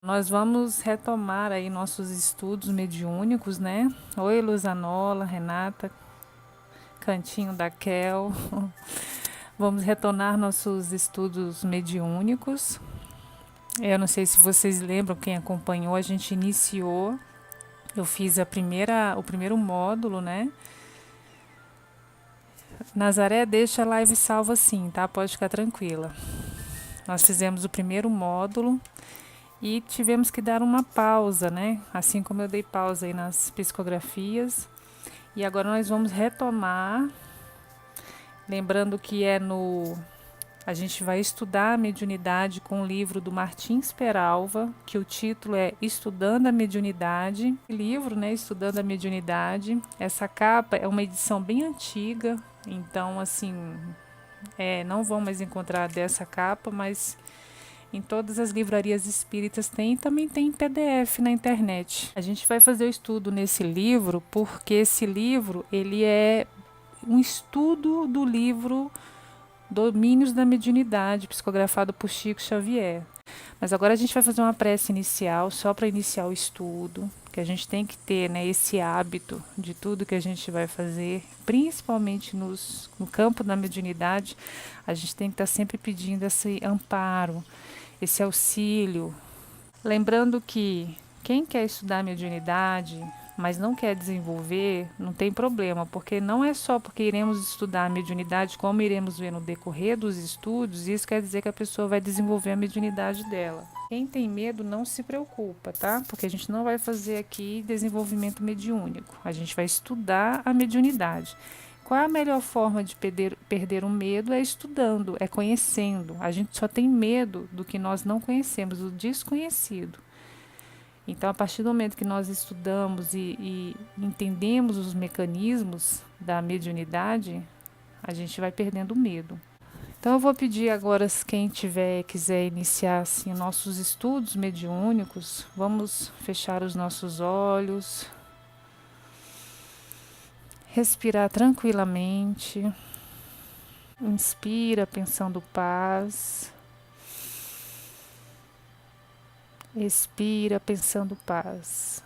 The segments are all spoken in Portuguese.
Nós vamos retomar aí nossos estudos mediúnicos, né? Oi, Luzanola, Renata, Cantinho da Kel. Vamos retornar nossos estudos mediúnicos. Eu não sei se vocês lembram, quem acompanhou, a gente iniciou. Eu fiz o primeiro módulo, né? Nazaré, deixa a live salva assim, tá? Pode ficar tranquila. Nós fizemos o primeiro módulo e tivemos que dar uma pausa, né? Assim como eu dei pausa aí nas psicografias. E agora nós vamos retomar, lembrando que a gente vai estudar a mediunidade com o livro do Martins Peralva, que o título é Estudando a Mediunidade. Livro, né, Estudando a Mediunidade. Essa capa é uma edição bem antiga, então assim, não vão mais encontrar dessa capa, mas em todas as livrarias espíritas tem e também tem em PDF na internet. A gente vai fazer o estudo nesse livro porque esse livro ele é um estudo do livro Domínios da Mediunidade, psicografado por Chico Xavier. Mas agora a gente vai fazer uma prece inicial, só para iniciar o estudo, que a gente tem que ter, né, esse hábito de tudo que a gente vai fazer, principalmente no campo da mediunidade, a gente tem que estar sempre pedindo esse amparo, esse auxílio. Lembrando que quem quer estudar mediunidade, mas não quer desenvolver, não tem problema, porque não é só porque iremos estudar a mediunidade, como iremos ver no decorrer dos estudos, isso quer dizer que a pessoa vai desenvolver a mediunidade dela. Quem tem medo não se preocupa, tá? Porque a gente não vai fazer aqui desenvolvimento mediúnico, a gente vai estudar a mediunidade. Qual a melhor forma de perder o medo? É estudando, é conhecendo. A gente só tem medo do que nós não conhecemos, do desconhecido. Então, a partir do momento que nós estudamos e entendemos os mecanismos da mediunidade, a gente vai perdendo o medo. Então, eu vou pedir agora, se quem quiser iniciar assim, nossos estudos mediúnicos, vamos fechar os nossos olhos, respirar tranquilamente, inspira pensando paz, expira pensando paz.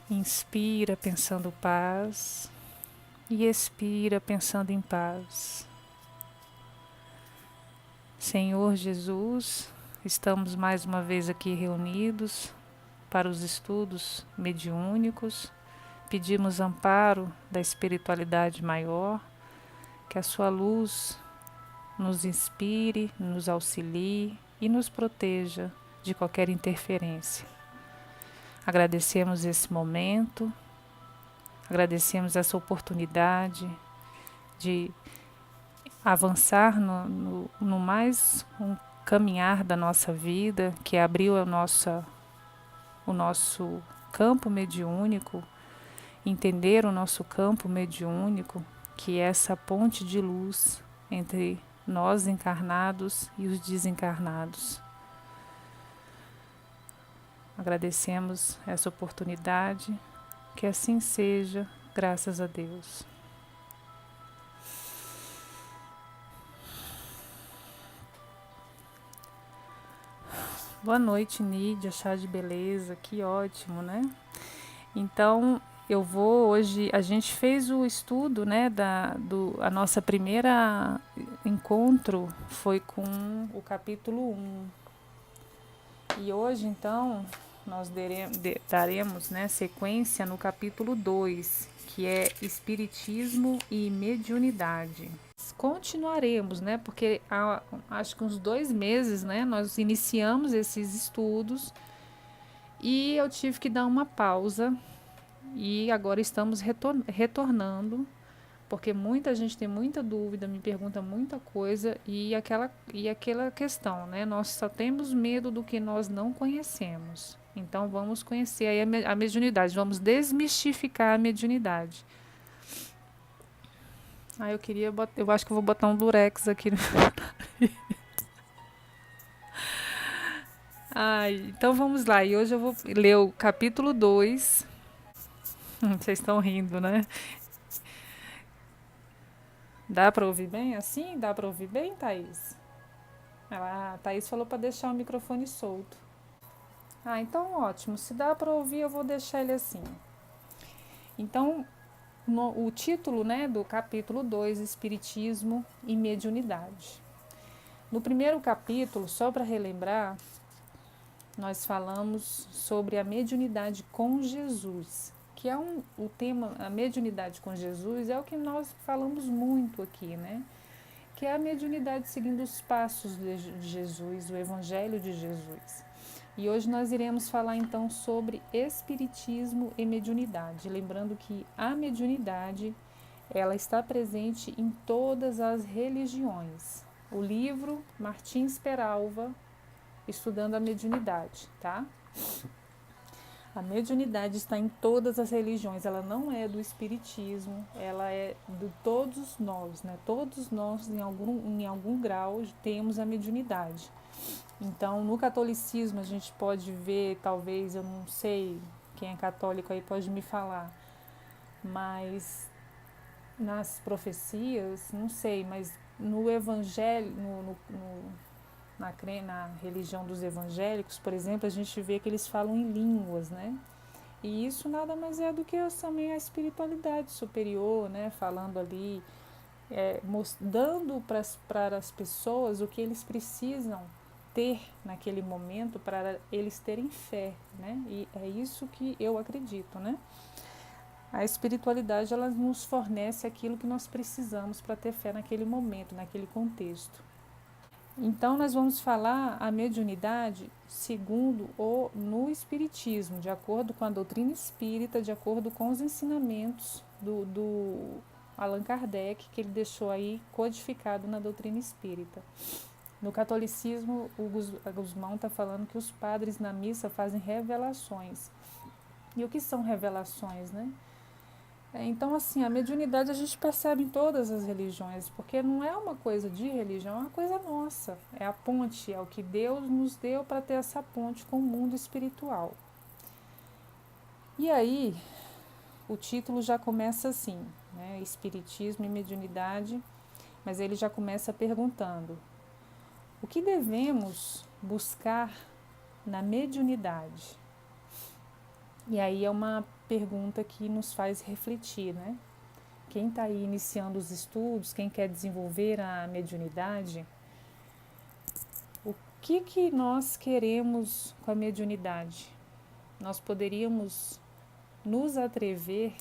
Inspira pensando paz e expira pensando em paz. Senhor Jesus, estamos mais uma vez aqui reunidos para os estudos mediúnicos. Pedimos amparo da espiritualidade maior, que a sua luz nos inspire, nos auxilie e nos proteja de qualquer interferência. Agradecemos esse momento, agradecemos essa oportunidade de avançar no mais um caminhar da nossa vida, que abriu o nosso campo mediúnico, entender o nosso campo mediúnico, que é essa ponte de luz entre nós encarnados e os desencarnados. Agradecemos essa oportunidade, que assim seja, graças a Deus. Boa noite, Nídia, chá de beleza, que ótimo, né? Então, eu vou hoje, a gente fez o estudo, né, a nossa primeira encontro foi com o capítulo 1. E hoje, então, nós daremos, né, sequência no capítulo 2, que é Espiritismo e Mediunidade. Continuaremos, né, porque há, acho que uns 2 meses, né, nós iniciamos esses estudos e eu tive que dar uma pausa e agora estamos retornando, porque muita gente tem muita dúvida, me pergunta muita coisa e aquela questão, né? Nós só temos medo do que nós não conhecemos. Então vamos conhecer aí a mediunidade, vamos desmistificar a mediunidade. Eu acho que eu vou botar um durex aqui no então vamos lá. E hoje eu vou ler o capítulo 2. Vocês estão rindo, né? Dá para ouvir bem assim? Dá para ouvir bem, Thaís? A Thaís falou para deixar o microfone solto. Ah, então ótimo. Se dá para ouvir, eu vou deixar ele assim. Então, o título, né, do capítulo 2, Espiritismo e Mediunidade. No primeiro capítulo, só para relembrar, nós falamos sobre a mediunidade com Jesus, que é o tema, a mediunidade com Jesus é o que nós falamos muito aqui, né? Que é a mediunidade seguindo os passos de Jesus, o Evangelho de Jesus. E hoje nós iremos falar então sobre espiritismo e mediunidade, lembrando que a mediunidade ela está presente em todas as religiões. O livro Martins Peralva, Estudando a Mediunidade, tá? A mediunidade está em todas as religiões, ela não é do espiritismo, ela é de todos nós, né? Todos nós, em algum grau, temos a mediunidade. Então, no catolicismo, a gente pode ver, talvez, eu não sei, quem é católico aí pode me falar, mas nas profecias, não sei, mas no evangelho, na religião dos evangélicos, por exemplo, a gente vê que eles falam em línguas, né? E isso nada mais é do que também a espiritualidade superior, né? Falando ali, dando para as pessoas o que eles precisam ter naquele momento para eles terem fé, né? E é isso que eu acredito, né? A espiritualidade ela nos fornece aquilo que nós precisamos para ter fé naquele momento, naquele contexto. Então nós vamos falar a mediunidade segundo no espiritismo, de acordo com a doutrina espírita, de acordo com os ensinamentos do Allan Kardec, que ele deixou aí codificado na doutrina espírita. No catolicismo, o Guzmão está falando que os padres na missa fazem revelações. E o que são revelações, né? Então, assim, a mediunidade a gente percebe em todas as religiões, porque não é uma coisa de religião, é uma coisa nossa. É a ponte, é o que Deus nos deu para ter essa ponte com o mundo espiritual. E aí, o título já começa assim, né? Espiritismo e mediunidade, mas ele já começa perguntando: o que devemos buscar na mediunidade? E aí é uma pergunta que nos faz refletir, né? Quem está aí iniciando os estudos, quem quer desenvolver a mediunidade, o que nós queremos com a mediunidade? Nós poderíamos nos atrever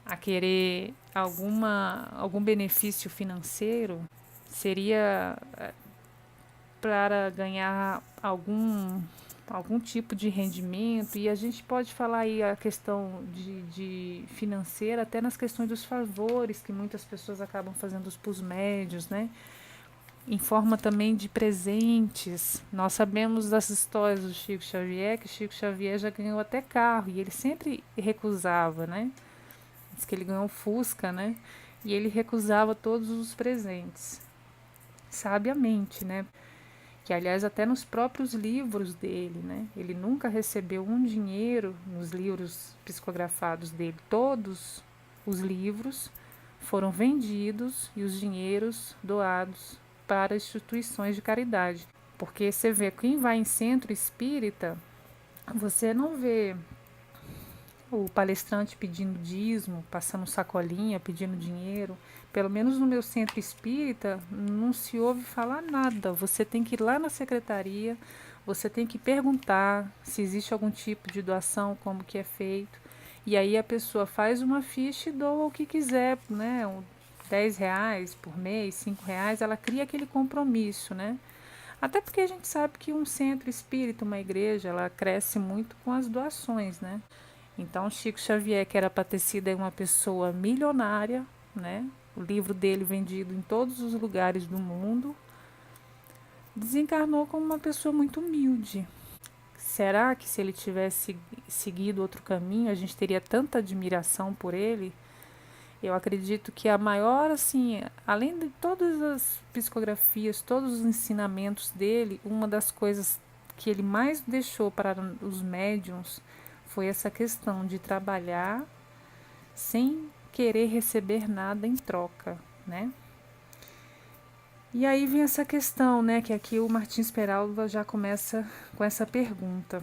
a querer algum benefício financeiro? Seria para ganhar algum tipo de rendimento, e a gente pode falar aí a questão de financeira até nas questões dos favores que muitas pessoas acabam fazendo para os médios, né? Em forma também de presentes. Nós sabemos das histórias do Chico Xavier, que Chico Xavier já ganhou até carro, e ele sempre recusava, né? Diz que ele ganhou Fusca, né? E ele recusava todos os presentes, sabiamente, né? Que aliás até nos próprios livros dele, né? Ele nunca recebeu um dinheiro nos livros psicografados dele. Todos os livros foram vendidos e os dinheiros doados para instituições de caridade. Porque você vê, quem vai em centro espírita, você não vê o palestrante pedindo dízimo, passando sacolinha, pedindo dinheiro. Pelo menos no meu centro espírita, não se ouve falar nada. Você tem que ir lá na secretaria, você tem que perguntar se existe algum tipo de doação, como que é feito. E aí a pessoa faz uma ficha e doa o que quiser, né? R$ 10 por mês, R$ 5, ela cria aquele compromisso, né? Até porque a gente sabe que um centro espírita, uma igreja, ela cresce muito com as doações, né? Então, Chico Xavier, que era para ter sido uma pessoa milionária, né? O livro dele vendido em todos os lugares do mundo, desencarnou como uma pessoa muito humilde. Será que se ele tivesse seguido outro caminho, a gente teria tanta admiração por ele? Eu acredito que a maior, assim, além de todas as psicografias, todos os ensinamentos dele, uma das coisas que ele mais deixou para os médiuns foi essa questão de trabalhar sem querer receber nada em troca. né? E aí vem essa questão, né, que aqui o Martins Peralva já começa com essa pergunta.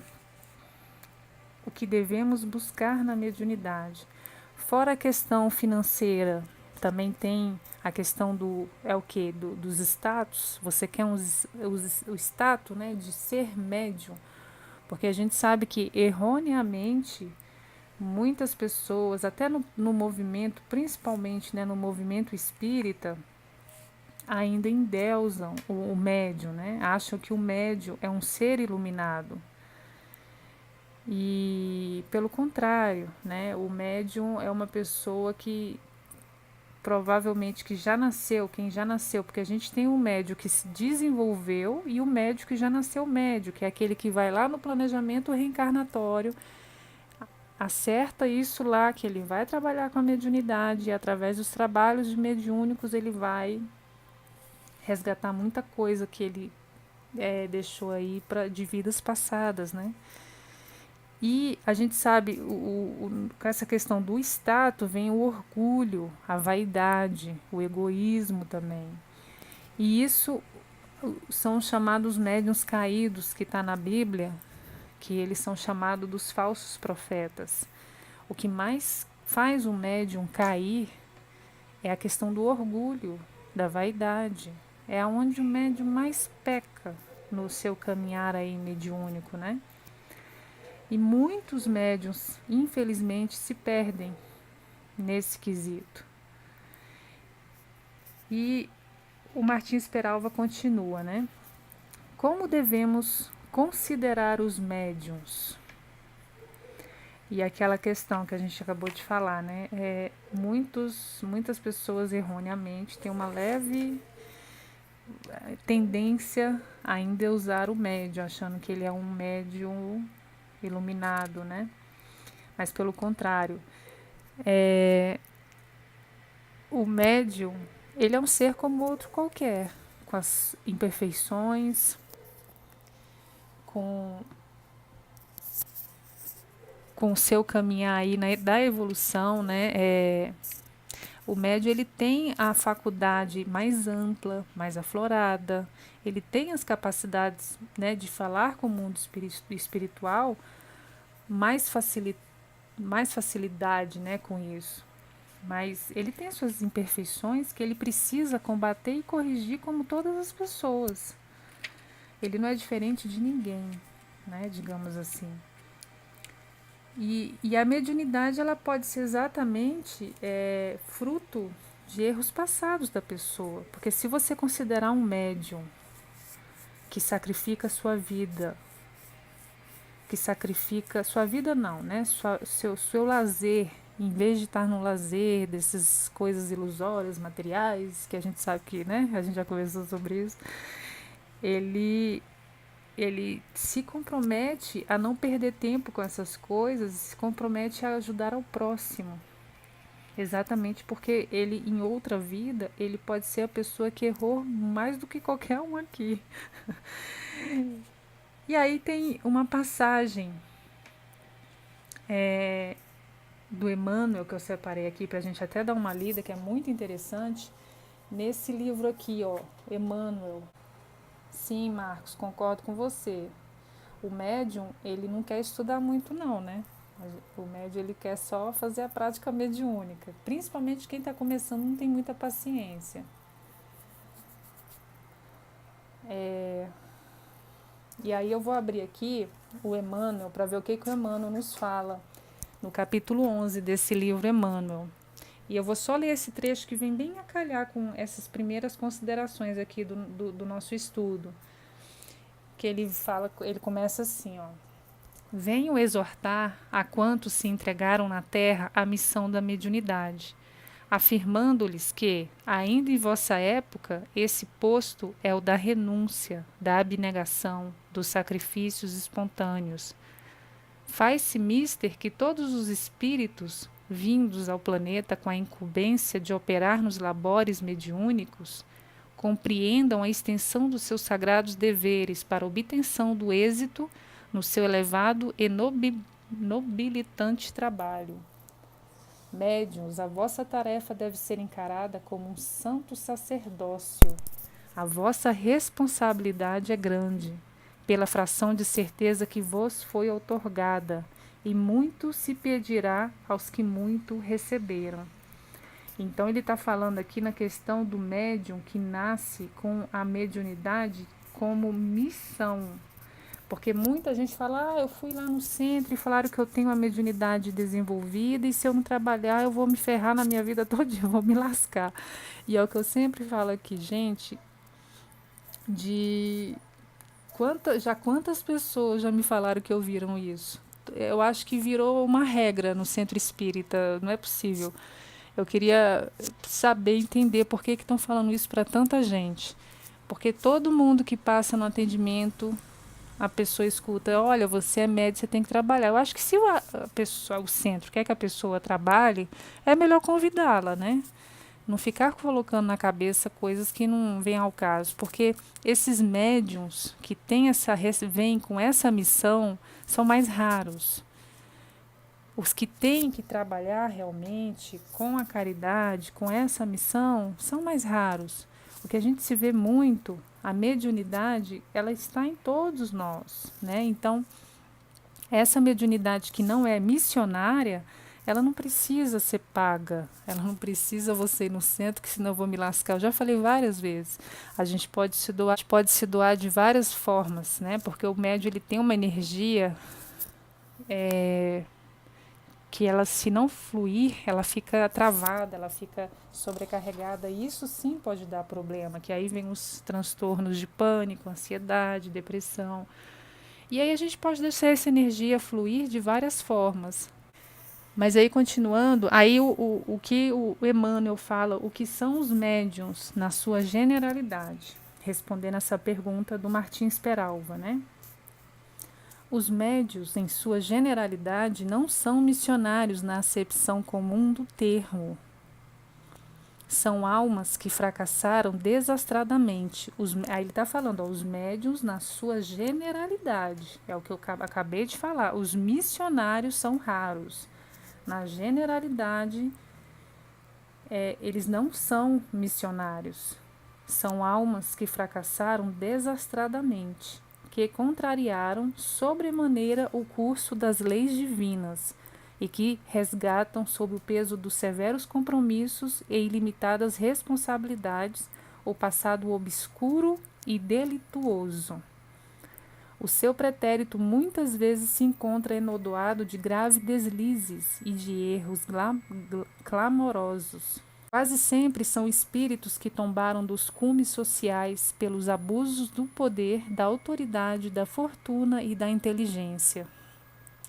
O que devemos buscar na mediunidade? Fora a questão financeira, também tem a questão do, é o quê? Dos status. Você quer o status, né, de ser médium. Porque a gente sabe que erroneamente muitas pessoas, até no movimento, principalmente, né, no movimento espírita, ainda endeusam o médium, né? Acham que o médium é um ser iluminado. E pelo contrário, né? O médium é uma pessoa que provavelmente que já nasceu, quem já nasceu, porque a gente tem um médium que se desenvolveu e o médium que já nasceu médium, que é aquele que vai lá no planejamento reencarnatório, acerta isso lá, que ele vai trabalhar com a mediunidade e através dos trabalhos de mediúnicos ele vai resgatar muita coisa que ele deixou aí de vidas passadas, né? E a gente sabe, com essa questão do status vem o orgulho, a vaidade, o egoísmo também. E isso são chamados médiuns caídos, que está na Bíblia, que eles são chamados dos falsos profetas. O que mais faz um médium cair é a questão do orgulho, da vaidade. É onde o médium mais peca no seu caminhar aí mediúnico, né? E muitos médiuns, infelizmente, se perdem nesse quesito. E o Martins Peralva continua, né? Como devemos considerar os médiuns? E aquela questão que a gente acabou de falar, né? Muitas pessoas erroneamente têm uma leve tendência a endeusar o médium, achando que ele é um médium iluminado, né? Mas pelo contrário, o médium, ele é um ser como outro qualquer, com as imperfeições, com o seu caminhar aí da evolução, né? O médium ele tem a faculdade mais ampla, mais aflorada, ele tem as capacidades, né, de falar com o mundo espiritual mais, mais facilidade, né, com isso. Mas ele tem suas imperfeições que ele precisa combater e corrigir como todas as pessoas. Ele não é diferente de ninguém, né, digamos assim. E a mediunidade ela pode ser exatamente fruto de erros passados da pessoa. Porque se você considerar um médium que sacrifica a sua vida, que sacrifica sua vida não, né? Seu lazer, em vez de estar no lazer dessas coisas ilusórias, materiais, que a gente sabe que, né? A gente já conversou sobre isso. Ele se compromete a não perder tempo com essas coisas, se compromete a ajudar ao próximo. Exatamente porque ele, em outra vida, ele pode ser a pessoa que errou mais do que qualquer um aqui. E aí tem uma passagem do Emmanuel, que eu separei aqui para a gente até dar uma lida, que é muito interessante, nesse livro aqui, ó, Emmanuel. Sim, Marcos, concordo com você. O médium, ele não quer estudar muito não, né? O médium, ele quer só fazer a prática mediúnica. Principalmente quem está começando não tem muita paciência. E aí eu vou abrir aqui o Emmanuel para ver o que o Emmanuel nos fala no capítulo 11 desse livro Emmanuel. E eu vou só ler esse trecho que vem bem a calhar com essas primeiras considerações aqui do nosso estudo. Que ele fala, ele começa assim, ó. Venho exortar a quantos se entregaram na terra à missão da mediunidade, afirmando-lhes que, ainda em vossa época, esse posto é o da renúncia, da abnegação, dos sacrifícios espontâneos. Faz-se mister que todos os espíritos, vindos ao planeta com a incumbência de operar nos labores mediúnicos, compreendam a extensão dos seus sagrados deveres para a obtenção do êxito no seu elevado e nobilitante trabalho. Médiuns, a vossa tarefa deve ser encarada como um santo sacerdócio. A vossa responsabilidade é grande, pela fração de certeza que vos foi outorgada, e muito se pedirá aos que muito receberam. Então ele está falando aqui na questão do médium que nasce com a mediunidade como missão. Porque muita gente fala, eu fui lá no centro e falaram que eu tenho a mediunidade desenvolvida e se eu não trabalhar eu vou me ferrar na minha vida toda, eu vou me lascar. E é o que eu sempre falo aqui, gente, de quantas pessoas já me falaram que ouviram isso? Eu acho que virou uma regra no centro espírita, não é possível. Eu queria saber, entender por que estão falando isso para tanta gente. Porque todo mundo que passa no atendimento, a pessoa escuta, olha, você é médico, você tem que trabalhar. Eu acho que se o centro quer que a pessoa trabalhe, é melhor convidá-la, né? Não ficar colocando na cabeça coisas que não vêm ao caso. Porque esses médiums que vêm com essa missão são mais raros. Os que têm que trabalhar realmente com a caridade, com essa missão, são mais raros. O que a gente se vê muito, a mediunidade, ela está em todos nós, né? Então, essa mediunidade que não é missionária, ela não precisa ser paga, ela não precisa você ir no centro, que senão eu vou me lascar. Eu já falei várias vezes, a gente pode se doar de várias formas, né? Porque o médium ele tem uma energia que ela, se não fluir, ela fica travada, ela fica sobrecarregada, e isso sim pode dar problema, que aí vem os transtornos de pânico, ansiedade, depressão. E aí a gente pode deixar essa energia fluir de várias formas. Mas aí, continuando, aí o que o Emmanuel fala, o que são os médiuns na sua generalidade, respondendo essa pergunta do Martins Peralva, né? Os médiuns, em sua generalidade, não são missionários na acepção comum do termo. São almas que fracassaram desastradamente. Aí ele está falando, os médiuns na sua generalidade. É o que eu acabei de falar. Os missionários são raros. Na generalidade, eles não são missionários. São almas que fracassaram desastradamente, que contrariaram sobremaneira o curso das leis divinas e que resgatam, sob o peso dos severos compromissos e ilimitadas responsabilidades, o passado obscuro e delituoso. O seu pretérito muitas vezes se encontra enodoado de graves deslizes e de erros clamorosos. Quase sempre são espíritos que tombaram dos cumes sociais pelos abusos do poder, da autoridade, da fortuna e da inteligência,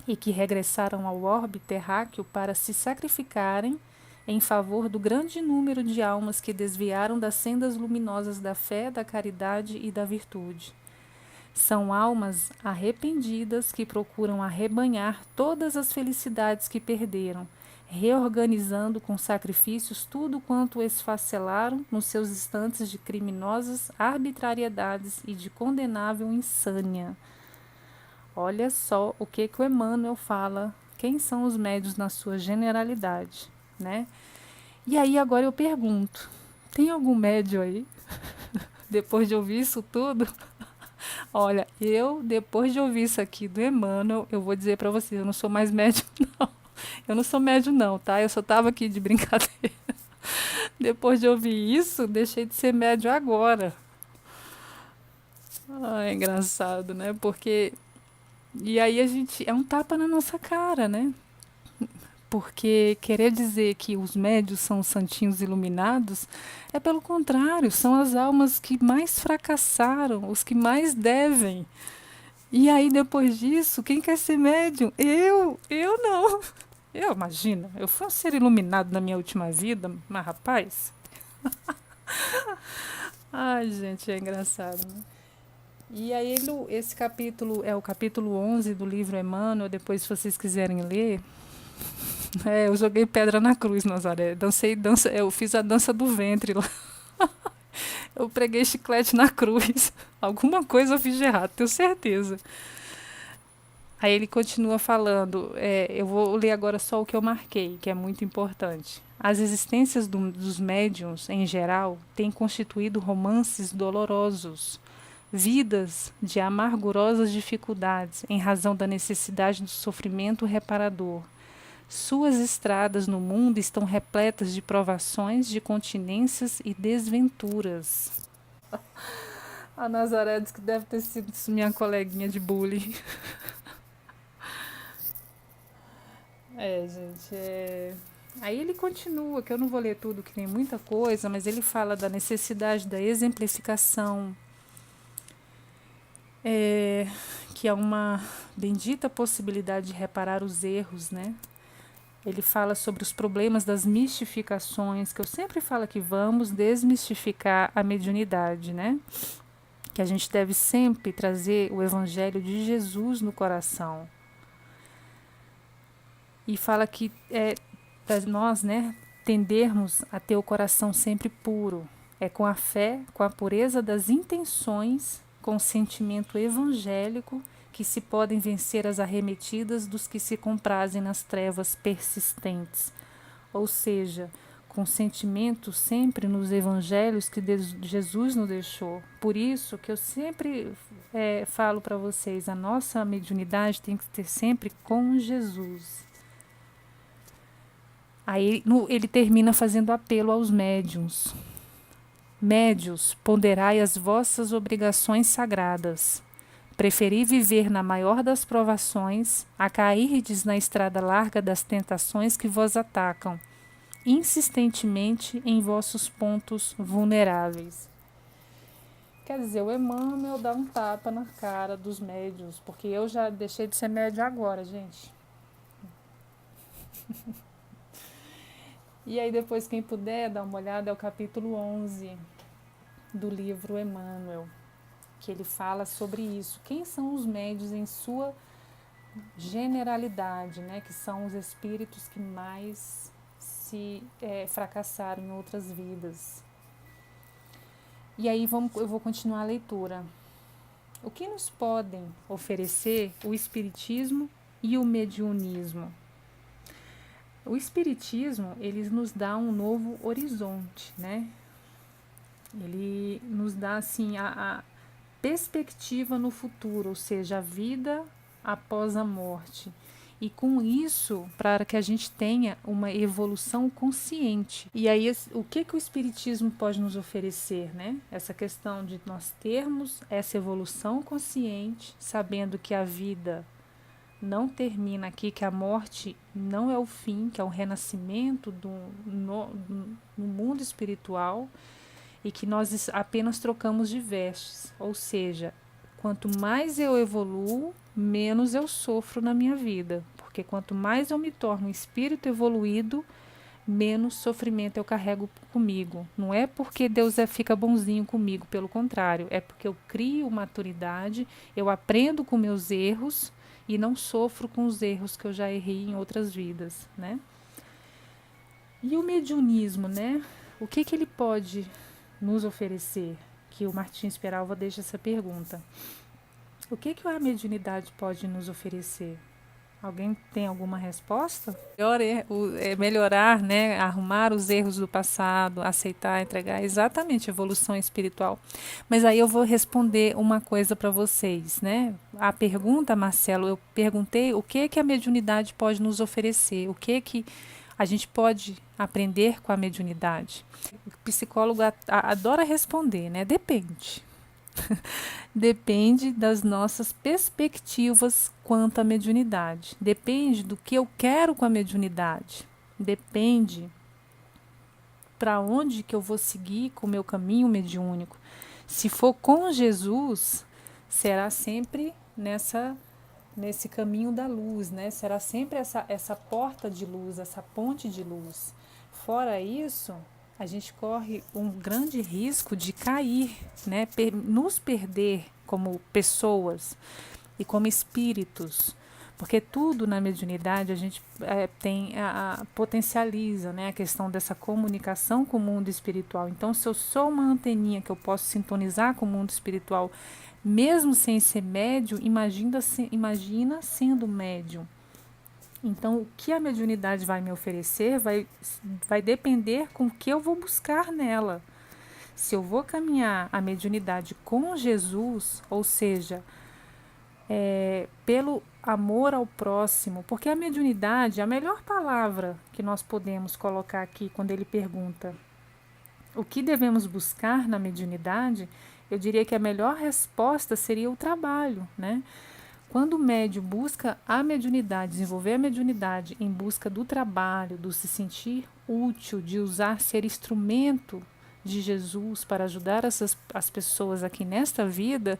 e que regressaram ao orbe terráqueo para se sacrificarem em favor do grande número de almas que desviaram das sendas luminosas da fé, da caridade e da virtude. São almas arrependidas que procuram arrebanhar todas as felicidades que perderam, reorganizando com sacrifícios tudo quanto esfacelaram nos seus instantes de criminosas arbitrariedades e de condenável insânia. Olha só o que o Emmanuel fala, quem são os médiuns na sua generalidade, né? E aí agora eu pergunto, tem algum médium aí? Depois de ouvir isso tudo? Olha, depois de ouvir isso aqui do Emmanuel, eu vou dizer para vocês, eu não sou mais médium, não. Eu não sou médium, não, tá? Eu só tava aqui de brincadeira. Depois de ouvir isso, deixei de ser médium agora. É engraçado, né? Porque... E aí é um tapa na nossa cara, né? Porque querer dizer que os médios são os santinhos iluminados é pelo contrário, são as almas que mais fracassaram, os que mais devem. E aí depois disso, quem quer ser médium? Eu não. Imagina, eu fui um ser iluminado na minha última vida, mas rapaz... Ai, gente, é engraçado, né? E aí esse capítulo é o capítulo 11 do livro Emmanuel, depois se vocês quiserem ler... eu joguei pedra na cruz, Nazaré. Eu fiz a dança do ventre lá. Eu preguei chiclete na cruz. Alguma coisa eu fiz de errado, tenho certeza. Aí ele continua falando, eu vou ler agora só o que eu marquei, que é muito importante. As existências dos médiuns, em geral, têm constituído romances dolorosos, vidas de amargurosas dificuldades, em razão da necessidade do sofrimento reparador. Suas estradas no mundo estão repletas de provações, de continências e desventuras. A Nazaré diz que deve ter sido minha coleguinha de bullying. Gente. Aí ele continua, que eu não vou ler tudo, que tem muita coisa, mas ele fala da necessidade da exemplificação, que é uma bendita possibilidade de reparar os erros, né? Ele fala sobre os problemas das mistificações, que eu sempre falo que vamos desmistificar a mediunidade, né? Que a gente deve sempre trazer o evangelho de Jesus no coração. E fala que para nós, né, tendermos a ter o coração sempre puro. É com a fé, com a pureza das intenções, com o sentimento evangélico, que se podem vencer as arremetidas dos que se comprazem nas trevas persistentes. Ou seja, com sentimento sempre nos evangelhos que Jesus nos deixou. Por isso que eu sempre falo para vocês, a nossa mediunidade tem que ter sempre com Jesus. Aí ele termina fazendo apelo aos médiuns. Médios, ponderai as vossas obrigações sagradas. Preferi viver na maior das provações, a cairdes na estrada larga das tentações que vos atacam, insistentemente em vossos pontos vulneráveis. Quer dizer, o Emmanuel dá um tapa na cara dos médios, porque eu já deixei de ser médio agora, gente. E aí depois, quem puder dar uma olhada, é o capítulo 11 do livro Emmanuel, que ele fala sobre isso. Quem são os médios em sua generalidade, né? Que são os espíritos que mais se fracassaram em outras vidas. E aí eu vou continuar a leitura. O que nos podem oferecer o espiritismo e o mediunismo? O espiritismo, ele nos dá um novo horizonte, né? Ele nos dá assim a perspectiva no futuro, ou seja, a vida após a morte. E com isso, para que a gente tenha uma evolução consciente. E aí, o que o espiritismo pode nos oferecer, né? Essa questão de nós termos essa evolução consciente, sabendo que a vida não termina aqui, que a morte não é o fim, que é o renascimento no mundo espiritual, e que nós apenas trocamos de vestes. Ou seja, quanto mais eu evoluo, menos eu sofro na minha vida. Porque quanto mais eu me torno um espírito evoluído, menos sofrimento eu carrego comigo. Não é porque Deus fica bonzinho comigo, pelo contrário. É porque eu crio maturidade, eu aprendo com meus erros e não sofro com os erros que eu já errei em outras vidas, né? E o mediunismo, né? O que ele pode nos oferecer? Que o Martins Peralva deixa essa pergunta. O que a mediunidade pode nos oferecer? Alguém tem alguma resposta? Melhor é melhorar, né? Arrumar os erros do passado, aceitar, entregar, exatamente, evolução espiritual. Mas aí eu vou responder uma coisa para vocês, né? A pergunta, Marcelo, eu perguntei o que a mediunidade pode nos oferecer, o que a gente pode aprender com a mediunidade. O psicólogo adora responder, né? Depende. Depende das nossas perspectivas quanto à mediunidade. Depende do que eu quero com a mediunidade. Depende para onde que eu vou seguir com o meu caminho mediúnico. Se for com Jesus, será sempre nesse caminho da luz, né? Será sempre essa porta de luz, essa ponte de luz. Fora isso, a gente corre um grande risco de cair, né? Nos perder como pessoas e como espíritos, Porque tudo na mediunidade a gente potencializa, né, a questão dessa comunicação com o mundo espiritual. Então, se eu sou uma anteninha que eu posso sintonizar com o mundo espiritual, mesmo sem ser médium, imagina sendo médium. Então, o que a mediunidade vai me oferecer vai depender com o que eu vou buscar nela. Se eu vou caminhar a mediunidade com Jesus, ou seja, pelo amor ao próximo, porque a mediunidade, a melhor palavra que nós podemos colocar aqui quando ele pergunta o que devemos buscar na mediunidade, eu diria que a melhor resposta seria o trabalho, né? Quando o médium busca a mediunidade, desenvolver a mediunidade em busca do trabalho, do se sentir útil, de usar, ser instrumento de Jesus para ajudar as pessoas aqui nesta vida,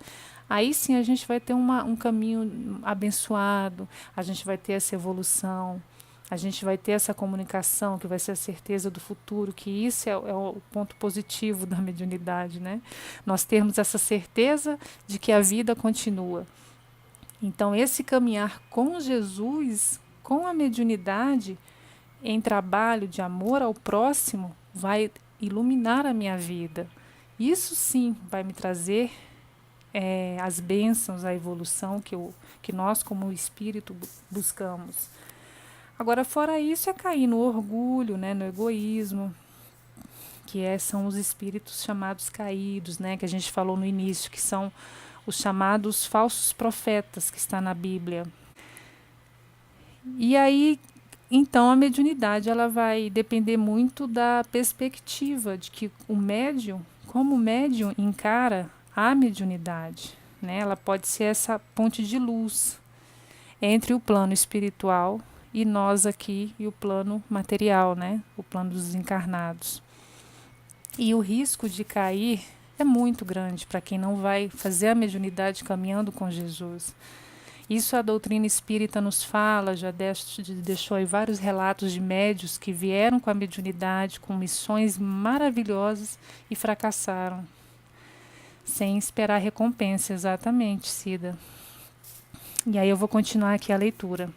aí sim a gente vai ter um caminho abençoado, a gente vai ter essa evolução, a gente vai ter essa comunicação que vai ser a certeza do futuro, que isso é o ponto positivo da mediunidade, né? Nós termos essa certeza de que a vida continua. Então, esse caminhar com Jesus, com a mediunidade, em trabalho de amor ao próximo, vai iluminar a minha vida. Isso sim vai me trazer as bênçãos, a evolução que nós, como espírito, buscamos. Agora, fora isso, é cair no orgulho, né, no egoísmo, que são os espíritos chamados caídos, né, que a gente falou no início, que são os chamados falsos profetas que está na Bíblia. E aí, então, a mediunidade ela vai depender muito da perspectiva de que o médium, como o médium encara a mediunidade, né? Ela pode ser essa ponte de luz entre o plano espiritual e nós aqui e o plano material, né? O plano dos encarnados. E o risco de cair é muito grande para quem não vai fazer a mediunidade caminhando com Jesus. Isso a doutrina espírita nos fala, já deixou aí vários relatos de médios que vieram com a mediunidade, com missões maravilhosas e fracassaram, sem esperar recompensa, exatamente, Cida. E aí eu vou continuar aqui a leitura.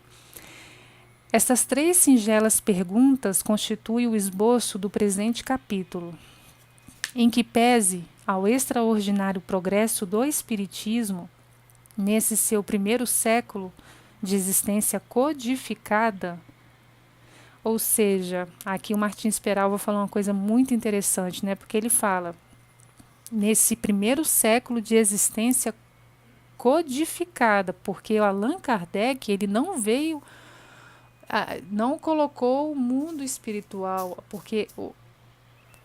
Estas 3 singelas perguntas constituem o esboço do presente capítulo, em que pese ao extraordinário progresso do Espiritismo, nesse seu primeiro século de existência codificada, ou seja, aqui o Martins Peral vai falar uma coisa muito interessante, né? Porque ele fala, nesse primeiro século de existência codificada, porque o Allan Kardec, ele não veio, não colocou o mundo espiritual, porque o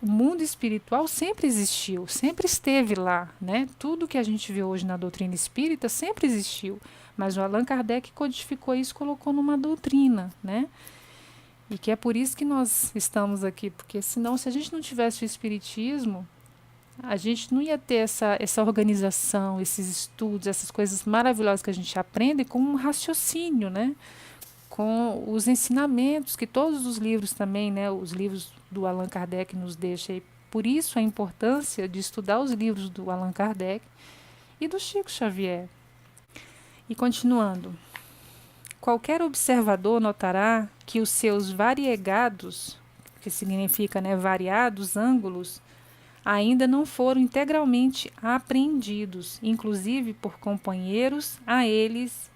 mundo espiritual sempre existiu, sempre esteve lá, né? Tudo que a gente vê hoje na doutrina espírita sempre existiu, mas o Allan Kardec codificou isso, colocou numa doutrina, né? E que é por isso que nós estamos aqui, porque senão, se a gente não tivesse o espiritismo, a gente não ia ter essa organização, esses estudos, essas coisas maravilhosas que a gente aprende com um raciocínio, né? Com os ensinamentos que todos os livros também, né, os livros do Allan Kardec nos deixam. E por isso a importância de estudar os livros do Allan Kardec e do Chico Xavier. E continuando, qualquer observador notará que os seus variegados, que significa, né, variados ângulos, ainda não foram integralmente apreendidos, inclusive por companheiros a eles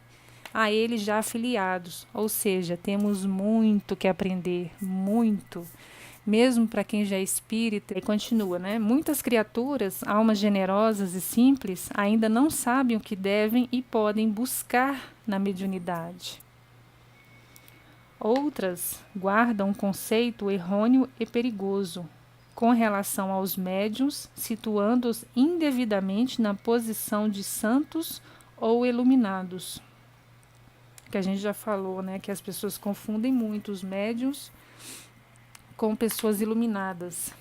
já afiliados, ou seja, temos muito que aprender, muito, mesmo para quem já é espírita. E continua, né? Muitas criaturas, almas generosas e simples, ainda não sabem o que devem e podem buscar na mediunidade. Outras guardam um conceito errôneo e perigoso com relação aos médiuns, situando-os indevidamente na posição de santos ou iluminados. Que a gente já falou, né, que as pessoas confundem muito os médiuns com pessoas iluminadas.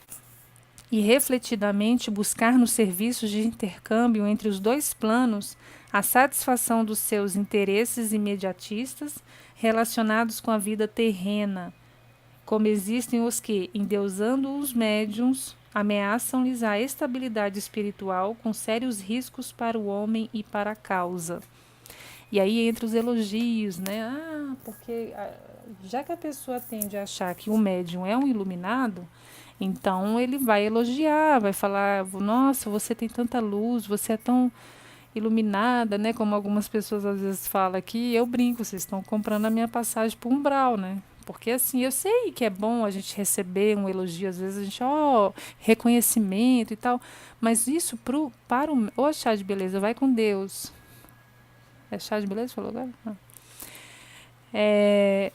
E refletidamente buscar nos serviços de intercâmbio entre os 2 planos a satisfação dos seus interesses imediatistas relacionados com a vida terrena, como existem os que, endeusando os médiuns, ameaçam-lhes a estabilidade espiritual com sérios riscos para o homem e para a causa. E aí entra os elogios, né? Porque já que a pessoa tende a achar que o médium é um iluminado, então ele vai elogiar, vai falar, nossa, você tem tanta luz, você é tão iluminada, né? Como algumas pessoas às vezes falam aqui, eu brinco, vocês estão comprando a minha passagem para o umbral, né? Porque assim, eu sei que é bom a gente receber um elogio, às vezes a gente, reconhecimento e tal, mas isso para o chá de beleza, vai com Deus. É chá de beleza, falou agora? É,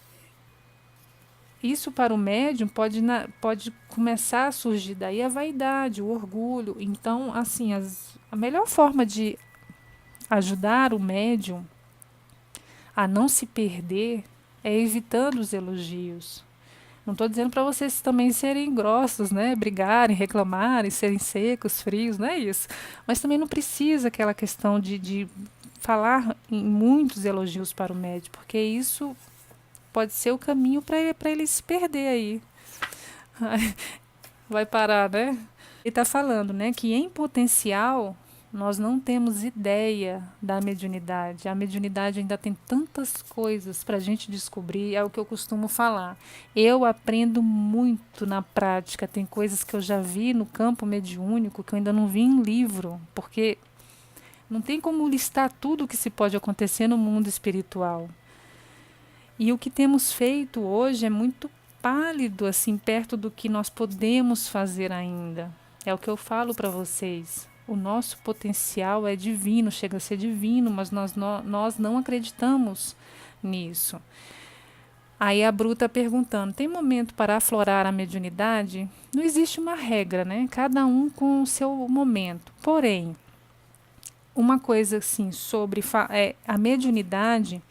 isso para o médium pode começar a surgir daí a vaidade, o orgulho. Então, assim, a melhor forma de ajudar o médium a não se perder é evitando os elogios. Não estou dizendo para vocês também serem grossos, né? Brigarem, reclamarem, serem secos, frios, não é isso. Mas também não precisa aquela questão de falar em muitos elogios para o médium, porque isso pode ser o caminho para ele se perder aí. Vai parar, né? Ele está falando, né, que em potencial nós não temos ideia da mediunidade. A mediunidade ainda tem tantas coisas para a gente descobrir, é o que eu costumo falar. Eu aprendo muito na prática, tem coisas que eu já vi no campo mediúnico que eu ainda não vi em livro, porque não tem como listar tudo o que se pode acontecer no mundo espiritual. E o que temos feito hoje é muito pálido, assim, perto do que nós podemos fazer ainda. É o que eu falo para vocês. O nosso potencial é divino, chega a ser divino, mas nós não acreditamos nisso. Aí a Bru está perguntando, tem momento para aflorar a mediunidade? Não existe uma regra, né? Cada um com o seu momento. Porém, uma coisa assim sobre a mediunidade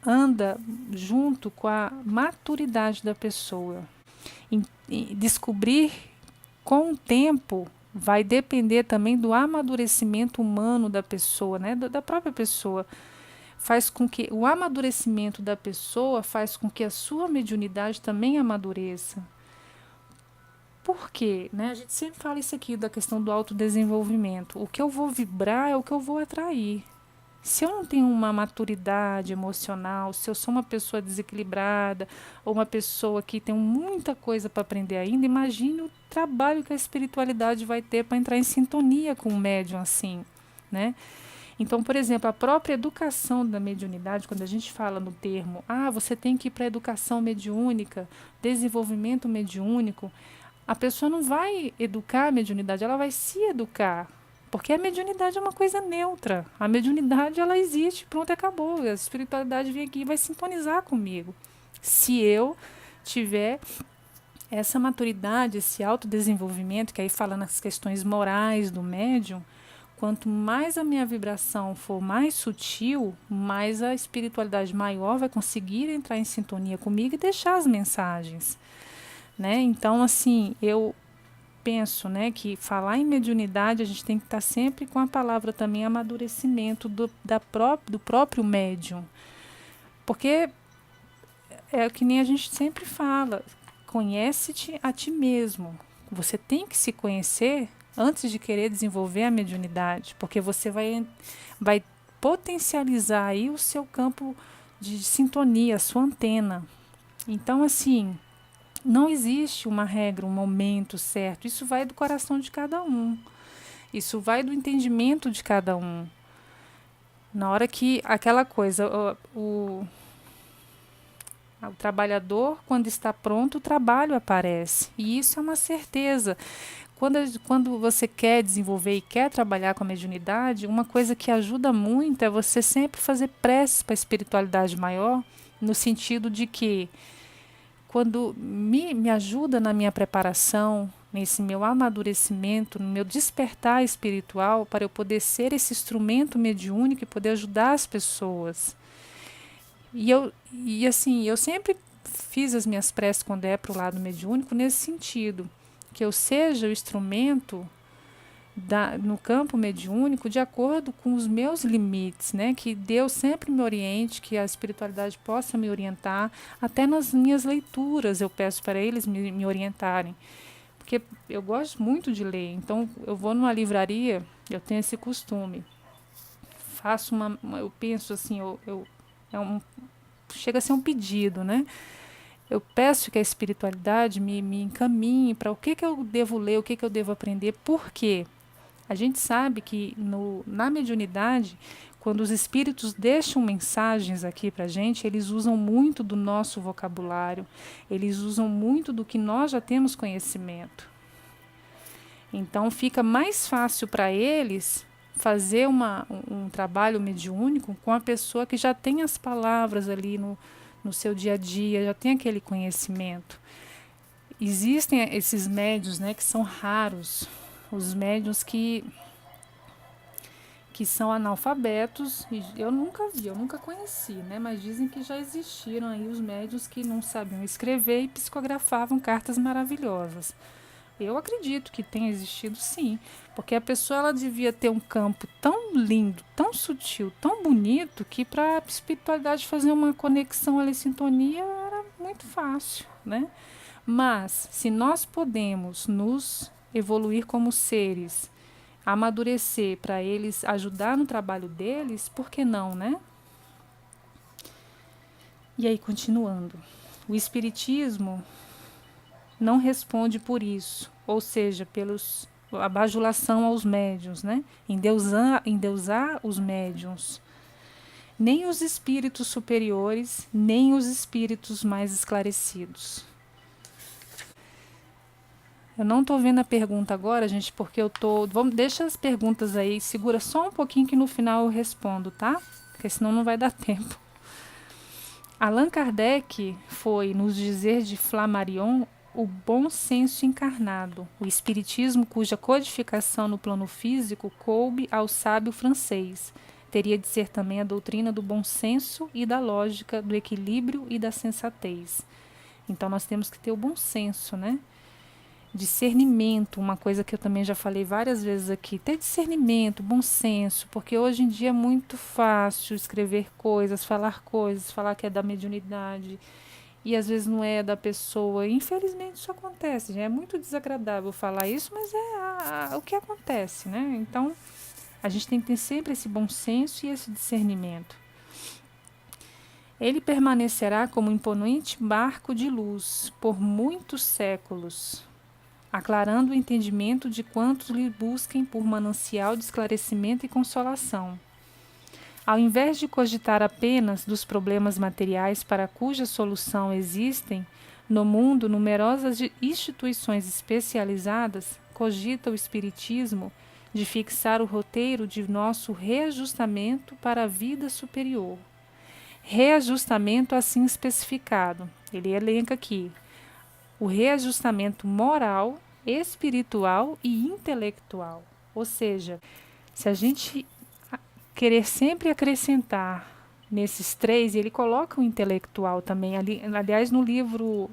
anda junto com a maturidade da pessoa. E descobrir com o tempo vai depender também do amadurecimento humano da pessoa, né? Da própria pessoa. Faz com que o amadurecimento da pessoa faz com que a sua mediunidade também amadureça. Por quê? Né? A gente sempre fala isso aqui da questão do autodesenvolvimento. O que eu vou vibrar é o que eu vou atrair. Se eu não tenho uma maturidade emocional, se eu sou uma pessoa desequilibrada ou uma pessoa que tem muita coisa para aprender ainda, imagine o trabalho que a espiritualidade vai ter para entrar em sintonia com o médium assim, né? Então, por exemplo, a própria educação da mediunidade, quando a gente fala no termo, você tem que ir para a educação mediúnica, desenvolvimento mediúnico, a pessoa não vai educar a mediunidade, ela vai se educar. Porque a mediunidade é uma coisa neutra. A mediunidade, ela existe, pronto, acabou. A espiritualidade vem aqui e vai sintonizar comigo. Se eu tiver essa maturidade, esse autodesenvolvimento, que aí fala nas questões morais do médium, quanto mais a minha vibração for mais sutil, mais a espiritualidade maior vai conseguir entrar em sintonia comigo e deixar as mensagens, né? Então, assim, eu penso, né, que falar em mediunidade a gente tem que estar sempre com a palavra também amadurecimento do próprio médium. Porque é que nem a gente sempre fala, conhece-te a ti mesmo. Você tem que se conhecer antes de querer desenvolver a mediunidade, porque você vai potencializar aí o seu campo de sintonia, a sua antena. Então, assim, não existe uma regra, um momento certo. Isso vai do coração de cada um. Isso vai do entendimento de cada um. Na hora que aquela coisa, o trabalhador, quando está pronto, o trabalho aparece. E isso é uma certeza. Quando você quer desenvolver e quer trabalhar com a mediunidade, uma coisa que ajuda muito é você sempre fazer preces para a espiritualidade maior, no sentido de que quando me ajuda na minha preparação, nesse meu amadurecimento, no meu despertar espiritual, para eu poder ser esse instrumento mediúnico e poder ajudar as pessoas. E assim, eu sempre fiz as minhas preces quando é para o lado mediúnico nesse sentido, que eu seja o instrumento no campo mediúnico de acordo com os meus limites, né? Que Deus sempre me oriente, que a espiritualidade possa me orientar, até nas minhas leituras eu peço para eles me orientarem, porque eu gosto muito de ler, então eu vou numa livraria, eu tenho esse costume, faço eu penso assim, chega a ser um pedido, né? Eu peço que a espiritualidade me encaminhe para o que eu devo ler, o que eu devo aprender. Por quê? A gente sabe que na mediunidade, quando os espíritos deixam mensagens aqui para a gente, eles usam muito do nosso vocabulário, eles usam muito do que nós já temos conhecimento. Então fica mais fácil para eles fazer um trabalho mediúnico com a pessoa que já tem as palavras ali no seu dia a dia, já tem aquele conhecimento. Existem esses médiuns, né, que são raros, os médiuns que são analfabetos, e eu nunca vi, eu nunca conheci, né, mas dizem que já existiram aí os médiuns que não sabiam escrever e psicografavam cartas maravilhosas. Eu acredito que tenha existido, sim, porque a pessoa ela devia ter um campo tão lindo, tão sutil, tão bonito, que para a espiritualidade fazer uma conexão ali, sintonia, era muito fácil, né? Mas, se nós podemos nos evoluir como seres, amadurecer para eles ajudar no trabalho deles, por que não, né? E aí, continuando. O Espiritismo não responde por isso, ou seja, a bajulação aos médiuns, né? Endeusar os médiuns. Nem os espíritos superiores, nem os espíritos mais esclarecidos. Eu não estou vendo a pergunta agora, gente, porque deixa as perguntas aí, segura só um pouquinho que no final eu respondo, tá? Porque senão não vai dar tempo. Allan Kardec foi nos dizer de Flammarion o bom senso encarnado, o espiritismo cuja codificação no plano físico coube ao sábio francês. Teria de ser também a doutrina do bom senso e da lógica, do equilíbrio e da sensatez. Então nós temos que ter o bom senso, né? Discernimento, uma coisa que eu também já falei várias vezes aqui, ter discernimento, bom senso, porque hoje em dia é muito fácil escrever coisas, falar que é da mediunidade e às vezes não é da pessoa. Infelizmente isso acontece, já é muito desagradável falar isso, mas é o que acontece, né? Então a gente tem que ter sempre esse bom senso e esse discernimento. Ele permanecerá como um imponente barco de luz por muitos séculos, aclarando o entendimento de quantos lhe busquem por manancial de esclarecimento e consolação. Ao invés de cogitar apenas dos problemas materiais para cuja solução existem no mundo numerosas instituições especializadas, cogita o Espiritismo de fixar o roteiro de nosso reajustamento para a vida superior. Reajustamento assim especificado, ele elenca aqui, o reajustamento moral, espiritual e intelectual. Ou seja, se a gente querer sempre acrescentar nesses três, e ele coloca o intelectual também, aliás, no livro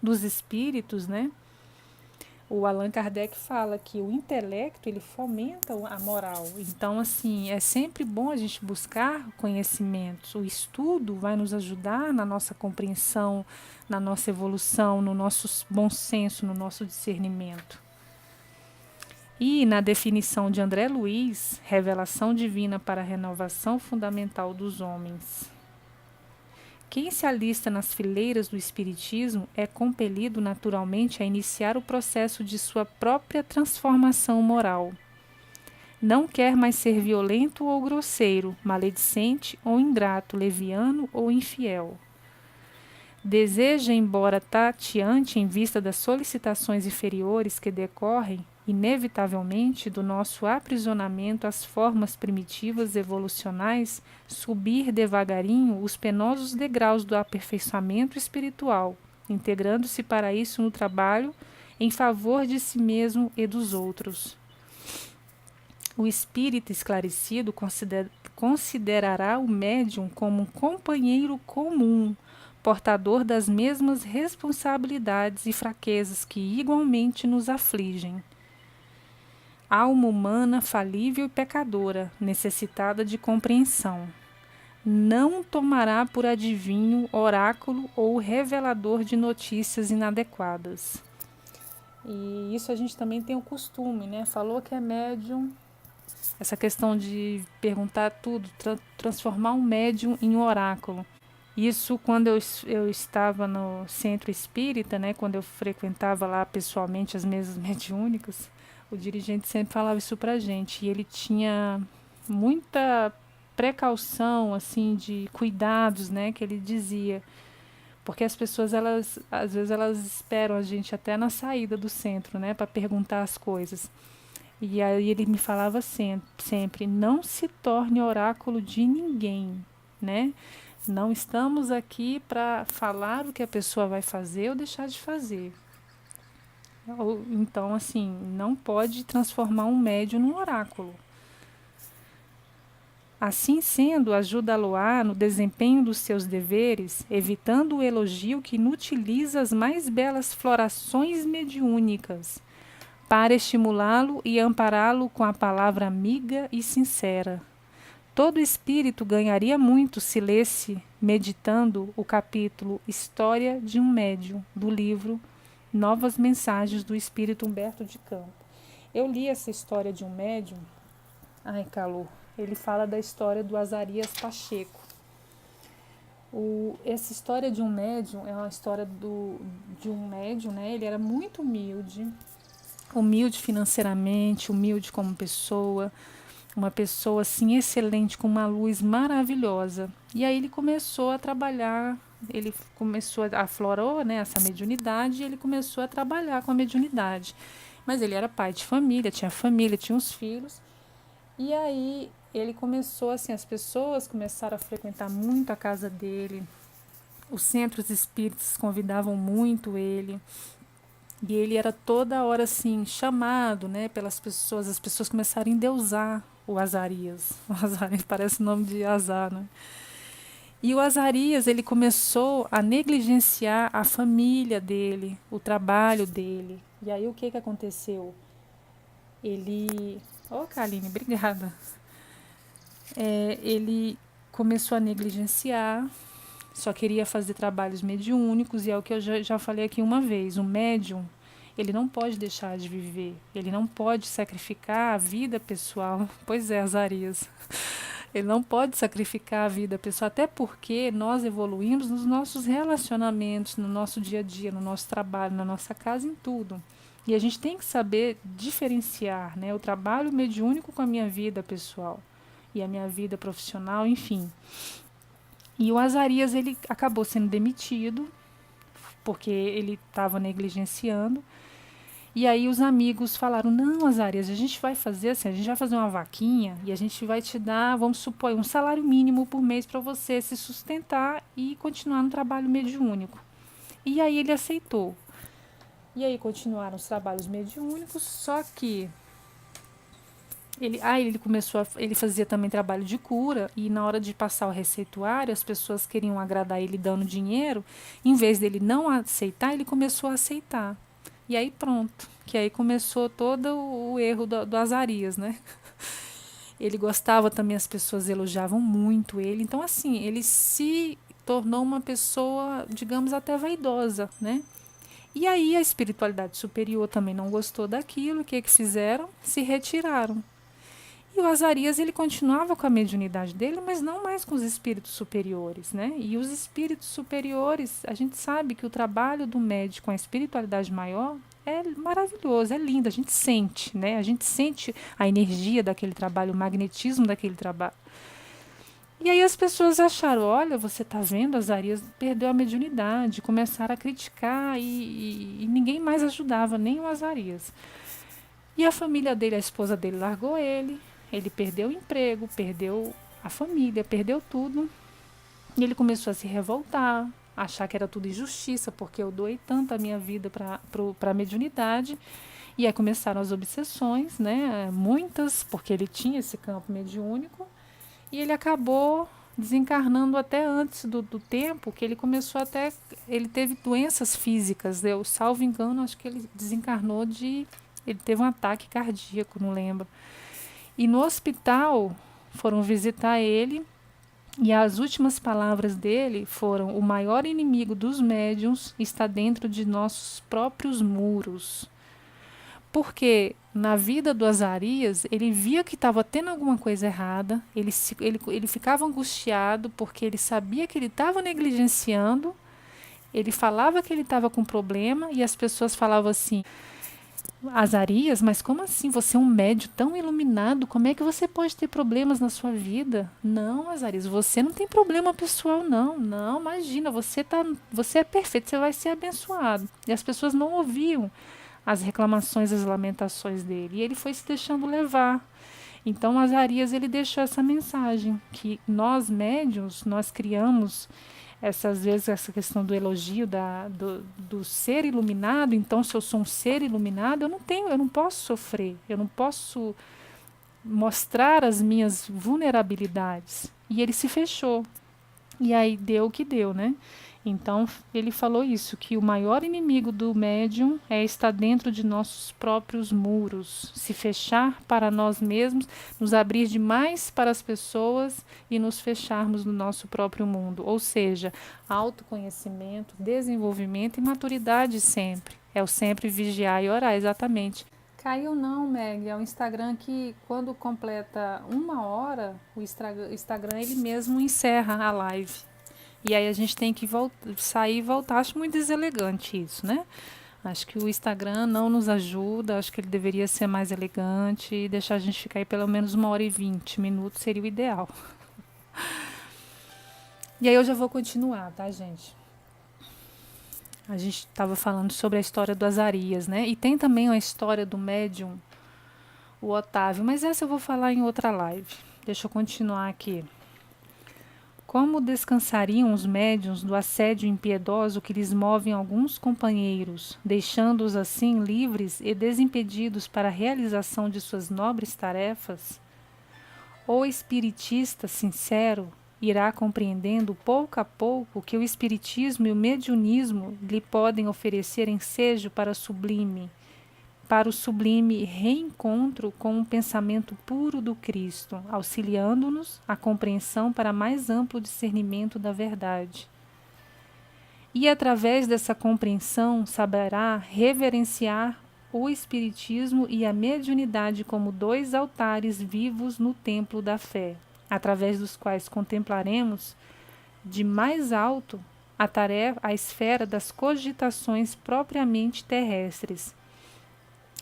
dos Espíritos, né? O Allan Kardec fala que o intelecto, ele fomenta a moral. Então, assim, é sempre bom a gente buscar conhecimentos. O estudo vai nos ajudar na nossa compreensão, na nossa evolução, no nosso bom senso, no nosso discernimento. E na definição de André Luiz, revelação divina para a renovação fundamental dos homens. Quem se alista nas fileiras do Espiritismo é compelido naturalmente a iniciar o processo de sua própria transformação moral. Não quer mais ser violento ou grosseiro, maledicente ou ingrato, leviano ou infiel. Deseja, embora tateante em vista das solicitações inferiores que decorrem, inevitavelmente, do nosso aprisionamento às formas primitivas evolucionais, subir devagarinho os penosos degraus do aperfeiçoamento espiritual, integrando-se para isso no trabalho em favor de si mesmo e dos outros. O espírito esclarecido considerará o médium como um companheiro comum, portador das mesmas responsabilidades e fraquezas que igualmente nos afligem. Alma humana falível e pecadora, necessitada de compreensão. Não tomará por adivinho, oráculo ou revelador de notícias inadequadas. E isso a gente também tem o costume, né? Falou que é médium, Essa questão de perguntar tudo, transformar um médium em um oráculo. Isso quando eu estava no centro espírita, né, quando eu frequentava lá pessoalmente as mesas mediúnicas, o dirigente sempre falava isso pra gente. E ele tinha muita precaução, assim, de cuidados, né, que ele dizia. Porque as pessoas, elas, às vezes, elas esperam a gente até na saída do centro, né, para perguntar as coisas. E aí ele me falava sempre, não se torne oráculo de ninguém, né? Não estamos aqui para falar o que a pessoa vai fazer ou deixar de fazer. Então, assim, não pode transformar um médium num oráculo. Assim sendo, ajuda-lo-á no desempenho dos seus deveres, evitando o elogio que inutiliza as mais belas florações mediúnicas, para estimulá-lo e ampará-lo com a palavra amiga e sincera. Todo espírito ganharia muito se lesse, meditando, o capítulo História de um Médium, do livro Novas Mensagens do Espírito Humberto de Campos. Eu li essa história de um médium. Ai, calor. Ele fala da história do Azarias Pacheco. Essa história de um médium é uma história de um médium, né? Ele era muito humilde financeiramente, humilde como pessoa, uma pessoa assim excelente, com uma luz maravilhosa. E aí ele começou a trabalhar, ele começou a aflorou, né, essa mediunidade, e ele começou a trabalhar com a mediunidade. Mas ele era pai de família, tinha os filhos. E aí ele começou assim, as pessoas começaram a frequentar muito a casa dele. Os centros espíritas convidavam muito ele. E ele era toda hora assim, chamado, né, pelas pessoas. As pessoas começaram a endeusar o Azarias. O Azarias parece o nome de azar, né? E o Azarias, ele começou a negligenciar a família dele, o trabalho dele. E aí o que aconteceu? Ele... Ô, Kaline, obrigada. Ele começou a negligenciar, só queria fazer trabalhos mediúnicos, e é o que eu já falei aqui uma vez, o médium, ele não pode deixar de viver, ele não pode sacrificar a vida pessoal, pois é, Azarias, ele não pode sacrificar a vida pessoal, até porque nós evoluímos nos nossos relacionamentos, no nosso dia a dia, no nosso trabalho, na nossa casa, em tudo. E a gente tem que saber diferenciar, né, o trabalho mediúnico com a minha vida pessoal e a minha vida profissional, enfim. E o Azarias, ele acabou sendo demitido, porque ele estava negligenciando. E aí os amigos falaram, não, Azarias, a gente vai fazer assim, a gente vai fazer uma vaquinha e a gente vai te dar, vamos supor, um salário mínimo por mês para você se sustentar e continuar no trabalho mediúnico. E aí ele aceitou. E aí continuaram os trabalhos mediúnicos, só que ele fazia também trabalho de cura, e na hora de passar o receituário, as pessoas queriam agradar ele dando dinheiro, em vez dele não aceitar, ele começou a aceitar. E aí pronto, que aí começou todo o erro do Azarias, né? Ele gostava também, as pessoas elogiavam muito ele, então assim, ele se tornou uma pessoa, digamos, até vaidosa, né? E aí a espiritualidade superior também não gostou daquilo, o que fizeram? Se retiraram. E o Azarias, ele continuava com a mediunidade dele, mas não mais com os espíritos superiores, né? E os espíritos superiores, a gente sabe que o trabalho do médium com a espiritualidade maior é maravilhoso, é lindo, a gente sente, né? A gente sente a energia daquele trabalho, o magnetismo daquele trabalho. E aí as pessoas acharam, olha, você está vendo, Azarias perdeu a mediunidade, começaram a criticar e ninguém mais ajudava, nem o Azarias. E a família dele, a esposa dele largou ele perdeu o emprego, perdeu a família, perdeu tudo. E ele começou a se revoltar, achar que era tudo injustiça, porque eu doei tanto a minha vida para a mediunidade. E aí começaram as obsessões, né? Muitas, porque ele tinha esse campo mediúnico. E ele acabou desencarnando até antes do tempo, que ele começou até... Ele teve doenças físicas, eu salvo engano, acho que ele desencarnou de... Ele teve um ataque cardíaco, não lembro. E no hospital foram visitar ele, e as últimas palavras dele foram: o maior inimigo dos médiuns está dentro de nossos próprios muros. Porque na vida do Azarias, ele via que estava tendo alguma coisa errada, ele ficava angustiado porque ele sabia que ele estava negligenciando, ele falava que ele estava com problema e as pessoas falavam assim: Azarias, mas como assim? Você é um médium tão iluminado, como é que você pode ter problemas na sua vida? Não, Azarias, você não tem problema pessoal, não. Não, imagina, você é perfeito, você vai ser abençoado. E as pessoas não ouviam as reclamações, as lamentações dele. E ele foi se deixando levar. Então, Azarias, ele deixou essa mensagem, que nós médiuns, nós criamos às vezes essa questão do elogio do ser iluminado. Então, se eu sou um ser iluminado, eu não posso sofrer, eu não posso mostrar as minhas vulnerabilidades. E ele se fechou. E aí deu o que deu, né? Então, ele falou isso, que o maior inimigo do médium é estar dentro de nossos próprios muros, se fechar para nós mesmos, nos abrir demais para as pessoas e nos fecharmos no nosso próprio mundo. Ou seja, autoconhecimento, desenvolvimento e maturidade sempre. É o sempre vigiar e orar, exatamente. Caiu não, Meg, é o Instagram que quando completa 1 hora, o Instagram ele mesmo encerra a live. E aí a gente tem que sair e voltar. Acho muito deselegante isso, né? Acho que o Instagram não nos ajuda, acho que ele deveria ser mais elegante e deixar a gente ficar aí pelo menos 1 hora e 20 minutos seria o ideal. E aí eu já vou continuar, tá, gente? A gente estava falando sobre a história do Azarias, né? E tem também a história do médium, o Otávio, mas essa eu vou falar em outra live. Deixa eu continuar aqui. Como descansariam os médiuns do assédio impiedoso que lhes movem alguns companheiros, deixando-os assim livres e desimpedidos para a realização de suas nobres tarefas? O espiritista sincero irá compreendendo pouco a pouco que o espiritismo e o mediunismo lhe podem oferecer ensejo para o sublime reencontro com um pensamento puro do Cristo, auxiliando-nos à compreensão para mais amplo discernimento da verdade. E através dessa compreensão saberá reverenciar o Espiritismo e a mediunidade como dois altares vivos no templo da fé, através dos quais contemplaremos de mais alto a esfera das cogitações propriamente terrestres,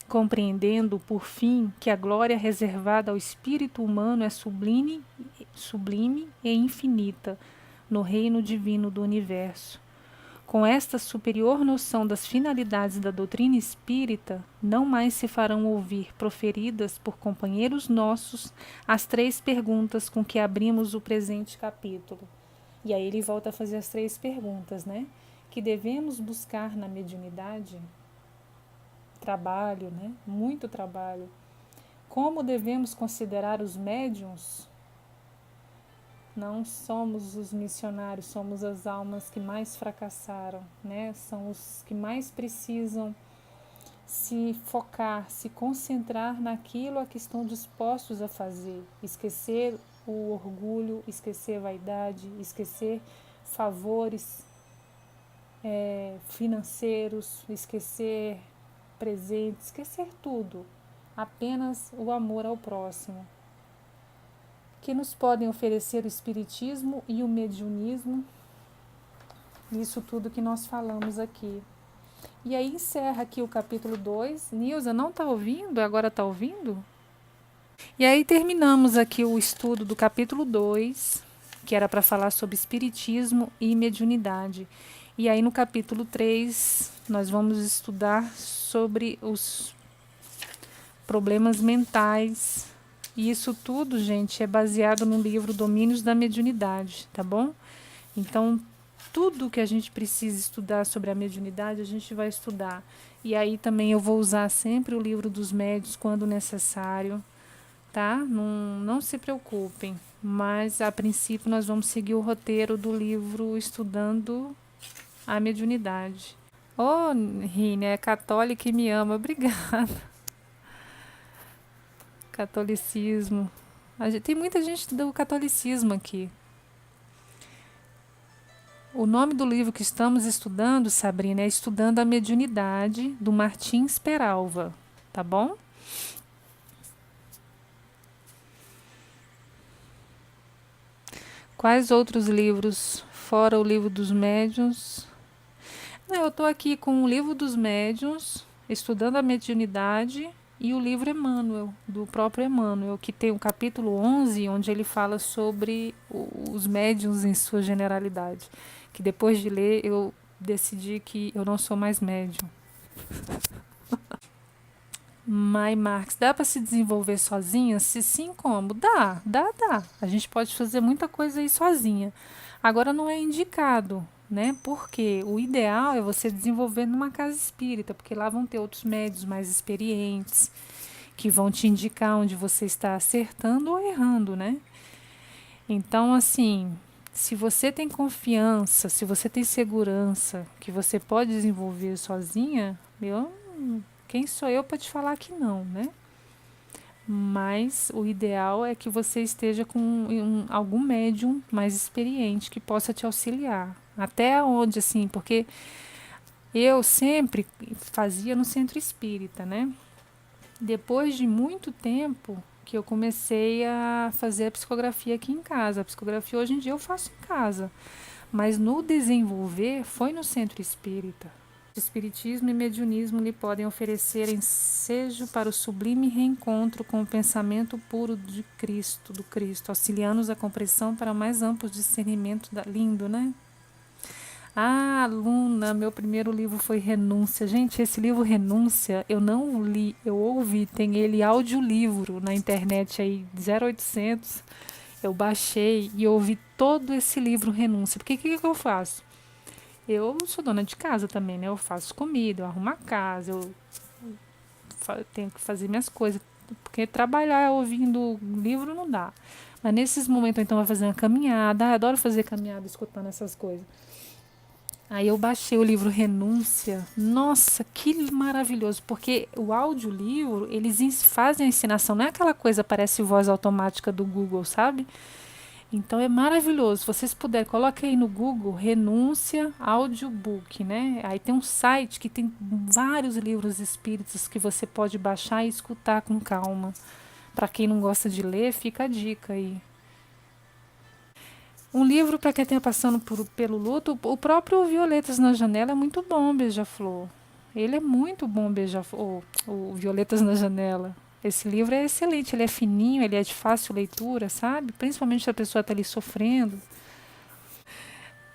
compreendendo, por fim, que a glória reservada ao espírito humano é sublime e infinita no reino divino do universo. Com esta superior noção das finalidades da doutrina espírita, não mais se farão ouvir, proferidas por companheiros nossos, as 3 perguntas com que abrimos o presente capítulo. E aí ele volta a fazer as 3 perguntas, né? Que devemos buscar na mediunidade? Trabalho, né? Muito trabalho. Como devemos considerar os médiuns? Não somos os missionários, somos as almas que mais fracassaram, né? São os que mais precisam se focar, se concentrar naquilo a que estão dispostos a fazer. Esquecer o orgulho, esquecer a vaidade, esquecer favores financeiros, esquecer presente, esquecer tudo, apenas o amor ao próximo, que nos podem oferecer o espiritismo e o mediunismo, isso tudo que nós falamos aqui. E aí encerra aqui o capítulo 2. Nilza, não está ouvindo? Agora está ouvindo? E aí terminamos aqui o estudo do capítulo 2, que era para falar sobre espiritismo e mediunidade. E aí no capítulo 3 nós vamos estudar sobre os problemas mentais. E isso tudo, gente, é baseado no livro Domínios da Mediunidade, tá bom? Então, tudo que a gente precisa estudar sobre a mediunidade, a gente vai estudar. E aí também eu vou usar sempre o livro dos médiuns quando necessário, tá? Não se preocupem. Mas, a princípio, nós vamos seguir o roteiro do livro Estudando a Mediunidade. Ô, Rine, é católica e me ama. Obrigada. Catolicismo. Tem muita gente do catolicismo aqui. O nome do livro que estamos estudando, Sabrina, é Estudando a Mediunidade, do Martins Peralva, tá bom? Quais outros livros, fora o livro dos médiuns? Não, eu estou aqui com o livro dos médiuns, estudando a mediunidade, e o livro Emmanuel, do próprio Emmanuel, que tem o capítulo 11, onde ele fala sobre os médiuns em sua generalidade. Que depois de ler, eu decidi que eu não sou mais médium. Mai Marx, dá para se desenvolver sozinha? Se sim, como? Dá. A gente pode fazer muita coisa aí sozinha. Agora não é indicado, né? Porque o ideal é você desenvolver numa casa espírita, porque lá vão ter outros médios mais experientes, que vão te indicar onde você está acertando ou errando, né? Então, assim, se você tem confiança, se você tem segurança que você pode desenvolver sozinha, quem sou eu para te falar que não, né? Mas o ideal é que você esteja com algum médium mais experiente que possa te auxiliar. Até onde, assim, porque eu sempre fazia no centro espírita, né? Depois de muito tempo que eu comecei a fazer a psicografia aqui em casa. A psicografia hoje em dia eu faço em casa, mas no desenvolver foi no centro espírita. Espiritismo e mediunismo lhe podem oferecer ensejo para o sublime reencontro com o pensamento puro de Cristo, do Cristo, auxiliando-os a compreensão para mais amplo discernimento lindo, né? Ah, aluna, meu primeiro livro foi Renúncia. Gente, esse livro Renúncia, eu não li, eu ouvi, tem ele audiolivro na internet aí, 0800. Eu baixei e ouvi todo esse livro Renúncia. Porque o que eu faço? Eu sou dona de casa também, né? Eu faço comida, eu arrumo a casa, eu tenho que fazer minhas coisas. Porque trabalhar ouvindo livro não dá. Mas nesses momentos, então, vai fazer uma caminhada. Ah, adoro fazer caminhada escutando essas coisas. Aí eu baixei o livro Renúncia. Nossa, que maravilhoso. Porque o audiolivro, eles fazem a ensinação. Não é aquela coisa, parece voz automática do Google, sabe? Então é maravilhoso. Se vocês puderem, coloque aí no Google Renúncia Audiobook, né? Aí tem um site que tem vários livros espíritas que você pode baixar e escutar com calma. Para quem não gosta de ler, fica a dica aí. Um livro para quem está passando pelo luto, o próprio Violetas na Janela é muito bom, Beija-Flor. Ele é muito bom, Beija-Flor, o Violetas na Janela. Esse livro é excelente, ele é fininho, ele é de fácil leitura, sabe? Principalmente se a pessoa está ali sofrendo.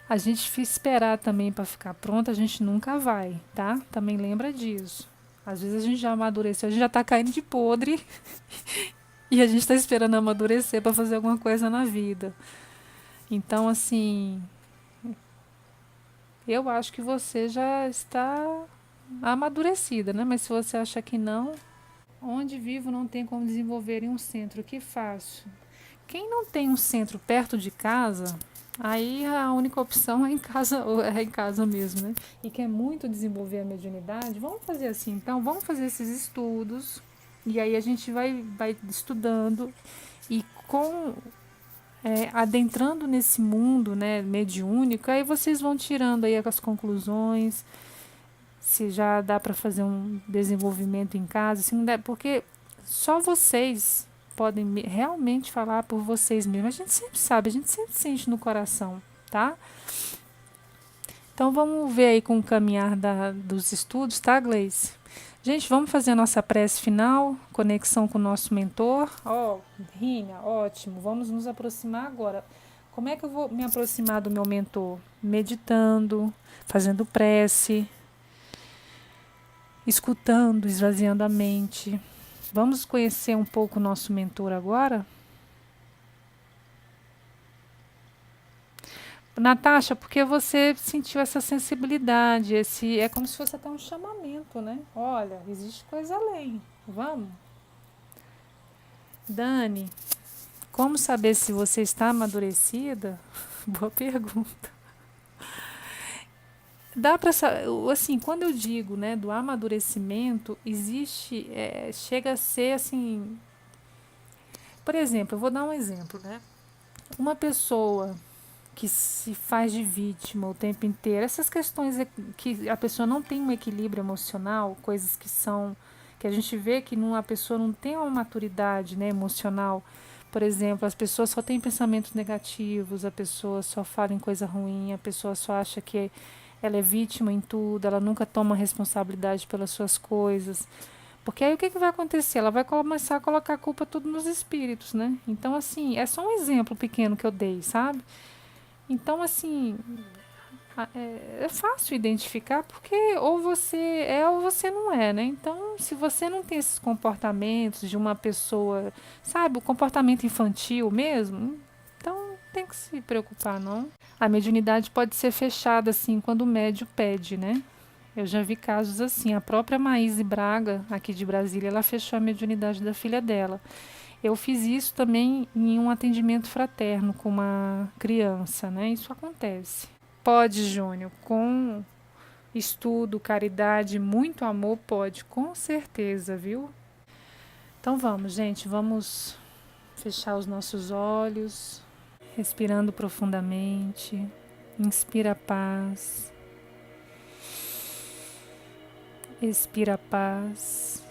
A gente esperar também para ficar pronta, a gente nunca vai, tá? Também lembra disso. Às vezes a gente já amadureceu, a gente já está caindo de podre e a gente está esperando amadurecer para fazer alguma coisa na vida. Então, assim, eu acho que você já está amadurecida, né? Mas se você acha que não, onde vivo não tem como desenvolver em um centro, o que faço? Quem não tem um centro perto de casa, aí a única opção é em casa mesmo, né? E quer muito desenvolver a mediunidade, vamos fazer assim, então, vamos fazer esses estudos, e aí a gente vai estudando, e adentrando nesse mundo, né, mediúnico, aí vocês vão tirando aí as conclusões, se já dá para fazer um desenvolvimento em casa, se não der, porque só vocês podem realmente falar por vocês mesmos. A gente sempre sabe, a gente sempre sente no coração, tá? Então vamos ver aí com o caminhar dos estudos, tá, Gleice? Gente, vamos fazer a nossa prece final, conexão com o nosso mentor. Rinha, ótimo. Vamos nos aproximar agora. Como é que eu vou me aproximar do meu mentor? Meditando, fazendo prece, escutando, esvaziando a mente. Vamos conhecer um pouco o nosso mentor agora? Natasha, porque você sentiu essa sensibilidade, é como se fosse até um chamamento, né? Olha, existe coisa além. Vamos? Dani, como saber se você está amadurecida? Boa pergunta. Dá para assim, quando eu digo, né, do amadurecimento, existe, chega a ser assim, por exemplo, eu vou dar um exemplo, né? Uma pessoa que se faz de vítima o tempo inteiro, essas questões que a pessoa não tem um equilíbrio emocional, coisas que a gente vê que a pessoa não tem uma maturidade, né, emocional. Por exemplo, as pessoas só têm pensamentos negativos, a pessoa só fala em coisa ruim, a pessoa só acha que ela é vítima em tudo, ela nunca toma responsabilidade pelas suas coisas. Porque aí o que vai acontecer? Ela vai começar a colocar a culpa tudo nos espíritos, né? Então, assim, é só um exemplo pequeno que eu dei, sabe? Então, assim, é fácil identificar porque ou você é ou você não é, né? Então, se você não tem esses comportamentos de uma pessoa, sabe, o comportamento infantil mesmo, então não tem que se preocupar, não. A mediunidade pode ser fechada, assim, quando o médium pede, né? Eu já vi casos assim. A própria Maíse Braga, aqui de Brasília, ela fechou a mediunidade da filha dela. Eu fiz isso também em um atendimento fraterno com uma criança, né? Isso acontece. Pode, Júnior, com estudo, caridade, muito amor, pode, com certeza, viu? Então vamos, gente, vamos fechar os nossos olhos, respirando profundamente. Inspira a paz, expira a paz.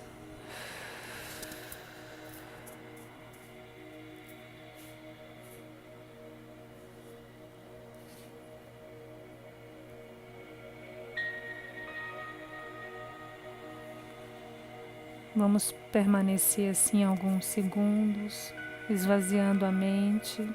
Vamos permanecer assim alguns segundos, esvaziando a mente.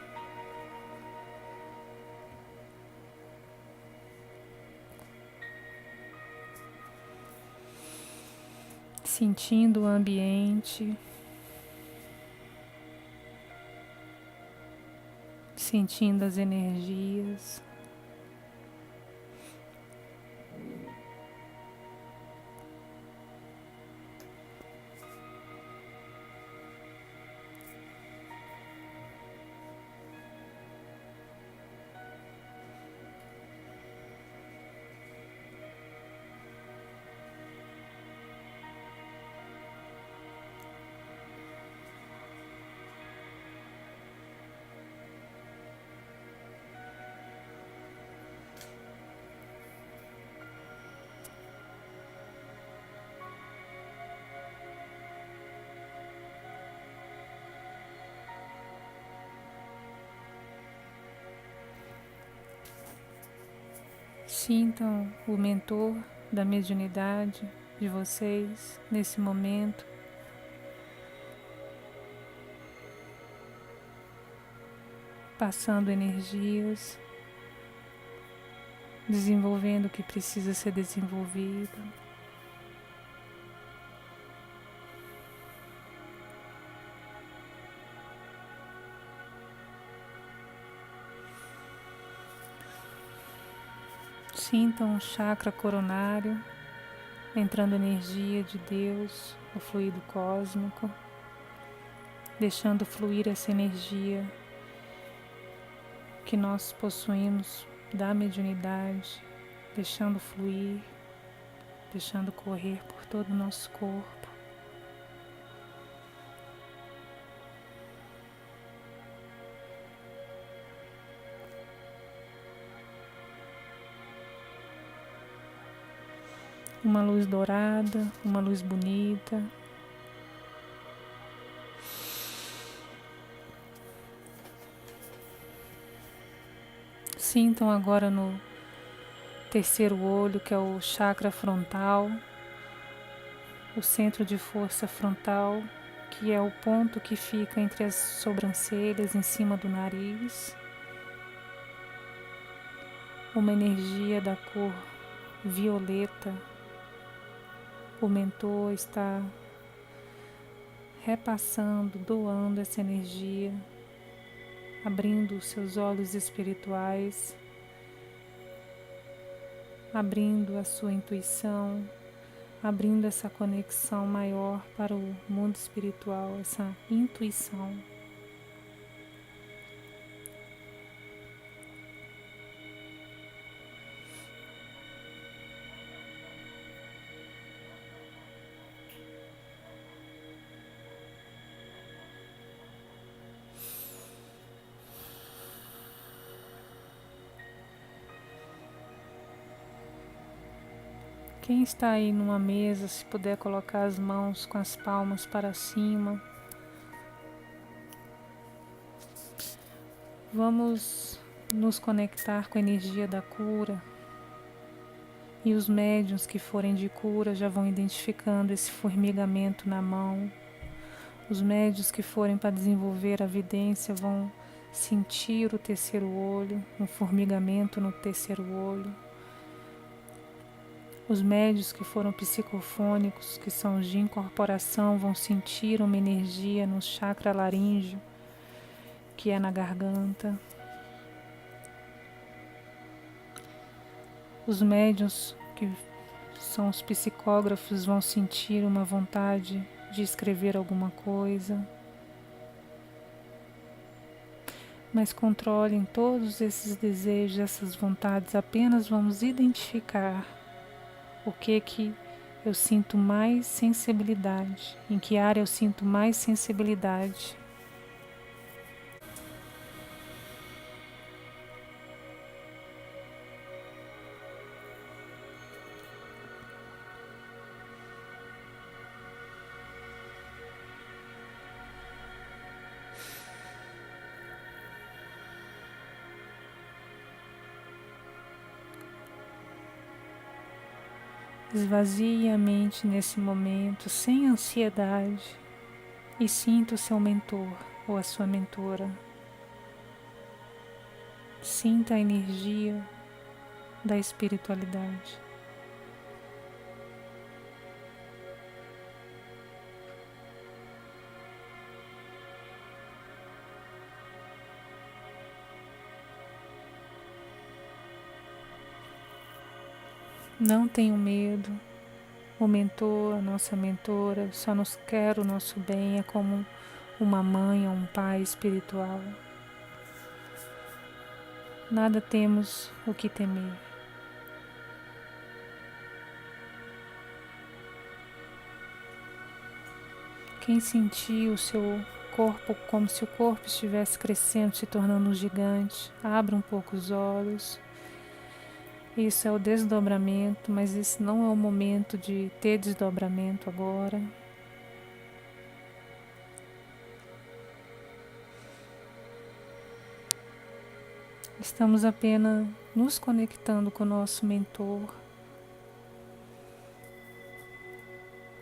Sentindo o ambiente, sentindo as energias. Sintam o mentor da mediunidade de vocês nesse momento. Passando energias, desenvolvendo o que precisa ser desenvolvido. Sintam o chakra coronário, entrando energia de Deus, o fluido cósmico, deixando fluir essa energia que nós possuímos da mediunidade, deixando fluir, deixando correr por todo o nosso corpo. Uma luz dourada, uma luz bonita. Sintam agora no terceiro olho, que é o chakra frontal, o centro de força frontal, que é o ponto que fica entre as sobrancelhas, em cima do nariz. Uma energia da cor violeta. O mentor está repassando, doando essa energia, abrindo os seus olhos espirituais, abrindo a sua intuição, abrindo essa conexão maior para o mundo espiritual, essa intuição. Quem está aí numa mesa, se puder colocar as mãos com as palmas para cima. Vamos nos conectar com a energia da cura. E os médiuns que forem de cura já vão identificando esse formigamento na mão. Os médiuns que forem para desenvolver a vidência vão sentir o terceiro olho, um formigamento no terceiro olho. Os médiuns que foram psicofônicos, que são os de incorporação, vão sentir uma energia no chakra laríngeo, que é na garganta. Os médiuns que são os psicógrafos vão sentir uma vontade de escrever alguma coisa. Mas controlem todos esses desejos, essas vontades, apenas vamos identificar o que eu sinto mais sensibilidade, em que área eu sinto mais sensibilidade. Esvazie a mente nesse momento, sem ansiedade, e sinta o seu mentor ou a sua mentora. Sinta a energia da espiritualidade. Não tenham medo. O mentor, a nossa mentora, só nos quer o nosso bem, é como uma mãe ou um pai espiritual. Nada temos o que temer. Quem sentir o seu corpo como se o corpo estivesse crescendo, se tornando um gigante, abra um pouco os olhos. Isso é o desdobramento, mas esse não é o momento de ter desdobramento agora. Estamos apenas nos conectando com o nosso mentor,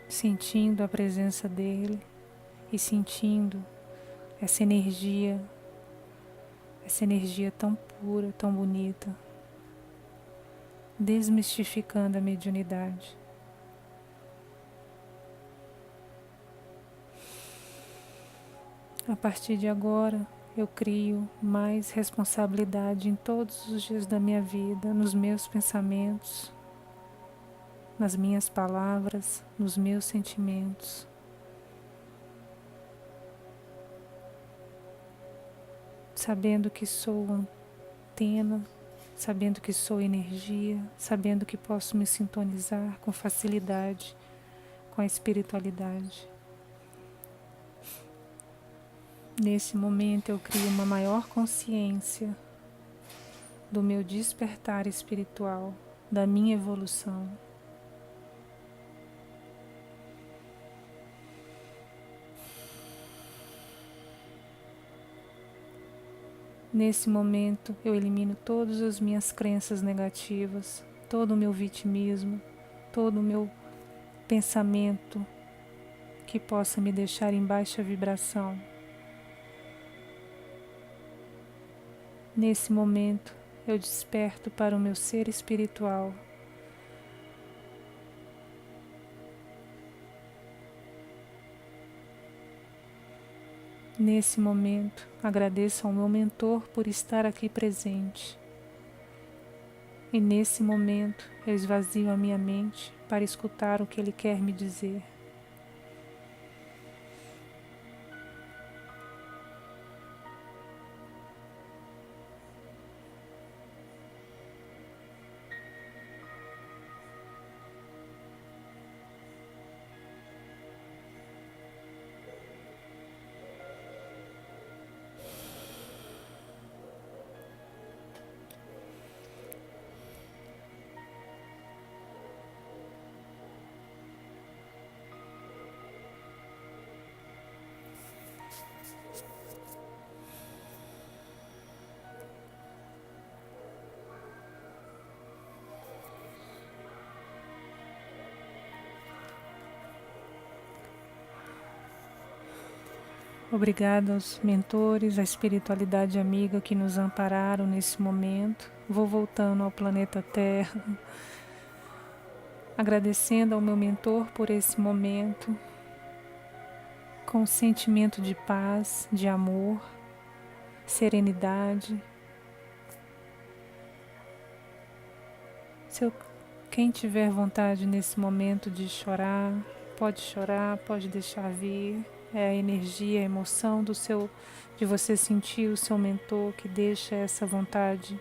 sentindo a presença dele e sentindo essa energia tão pura, tão bonita, desmistificando a mediunidade. A partir de agora, eu crio mais responsabilidade em todos os dias da minha vida, nos meus pensamentos, nas minhas palavras, nos meus sentimentos. Sabendo que sou antena, sabendo que sou energia, sabendo que posso me sintonizar com facilidade com a espiritualidade. Nesse momento eu crio uma maior consciência do meu despertar espiritual, da minha evolução. Nesse momento eu elimino todas as minhas crenças negativas, todo o meu vitimismo, todo o meu pensamento que possa me deixar em baixa vibração. Nesse momento, eu desperto para o meu ser espiritual. Nesse momento, agradeço ao meu mentor por estar aqui presente. E nesse momento, eu esvazio a minha mente para escutar o que ele quer me dizer. Obrigada aos mentores, à espiritualidade amiga que nos ampararam nesse momento. Vou voltando ao planeta Terra, agradecendo ao meu mentor por esse momento, com um sentimento de paz, de amor, serenidade. Quem tiver vontade nesse momento de chorar, pode deixar vir. É a energia, a emoção de você sentir o seu mentor que deixa essa vontade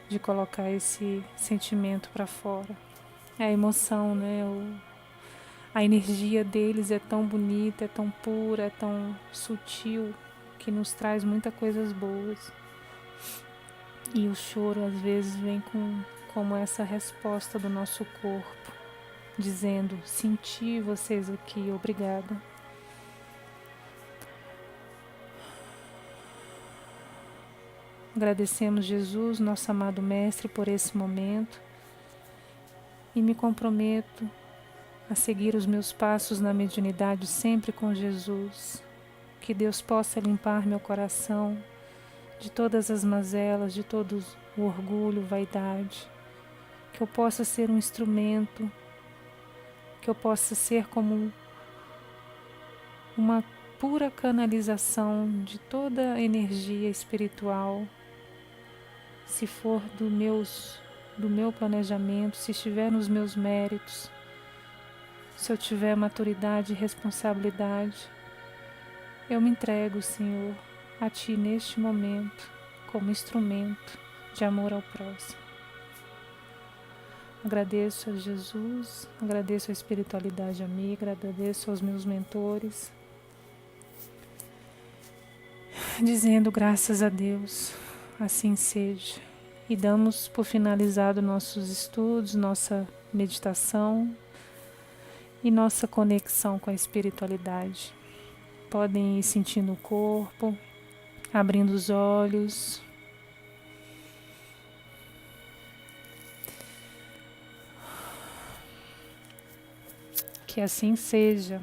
de colocar esse sentimento para fora. É a emoção, né? A energia deles é tão bonita, é tão pura, é tão sutil, que nos traz muitas coisas boas. E o choro às vezes vem como essa resposta do nosso corpo, dizendo: senti vocês aqui, obrigada. Agradecemos Jesus, nosso amado Mestre, por esse momento e me comprometo a seguir os meus passos na mediunidade sempre com Jesus. Que Deus possa limpar meu coração de todas as mazelas, de todo o orgulho, vaidade. Que eu possa ser um instrumento, que eu possa ser como uma pura canalização de toda a energia espiritual. Se for do meu planejamento, se estiver nos meus méritos, se eu tiver maturidade e responsabilidade, eu me entrego, Senhor, a Ti neste momento, como instrumento de amor ao próximo. Agradeço a Jesus, agradeço a espiritualidade amiga, agradeço aos meus mentores, dizendo graças a Deus, assim seja. E damos por finalizado nossos estudos, nossa meditação e nossa conexão com a espiritualidade. Podem ir sentindo o corpo, abrindo os olhos. Que assim seja.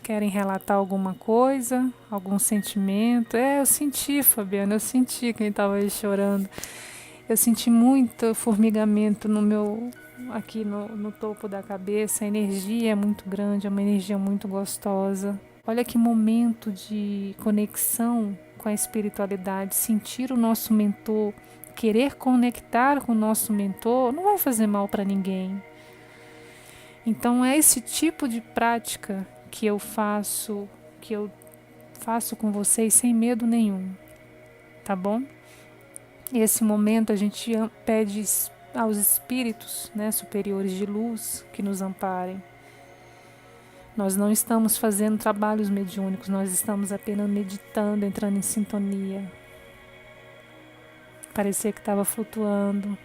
Querem relatar alguma coisa, algum sentimento? Eu senti, Fabiana, eu senti quem estava aí chorando. Eu senti muito formigamento aqui no topo da cabeça. A energia é muito grande, é uma energia muito gostosa. Olha que momento de conexão com a espiritualidade. Sentir o nosso mentor, querer conectar com o nosso mentor, não vai fazer mal para ninguém. Então é esse tipo de prática que eu faço com vocês sem medo nenhum, tá bom? Esse momento a gente pede aos espíritos, né, superiores de luz que nos amparem. Nós não estamos fazendo trabalhos mediúnicos, nós estamos apenas meditando, entrando em sintonia. Parecia que estava flutuando.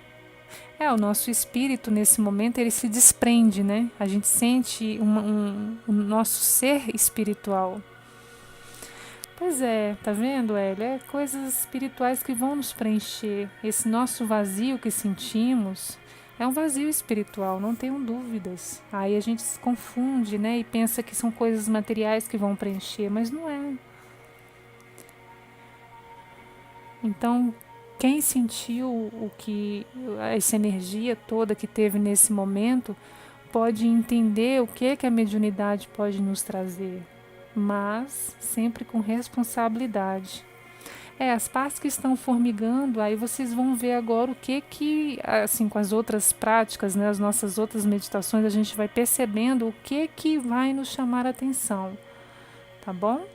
O nosso espírito nesse momento ele se desprende, né? A gente sente o nosso ser espiritual. Pois é, tá vendo, Hélio? É coisas espirituais que vão nos preencher. Esse nosso vazio que sentimos é um vazio espiritual, não tenham dúvidas. Aí a gente se confunde, né? E pensa que são coisas materiais que vão preencher, mas não é. Então, quem sentiu essa energia toda que teve nesse momento, pode entender o que a mediunidade pode nos trazer, mas sempre com responsabilidade. As partes que estão formigando, aí vocês vão ver agora o que assim, com as outras práticas, né, as nossas outras meditações, a gente vai percebendo o que vai nos chamar a atenção, tá bom?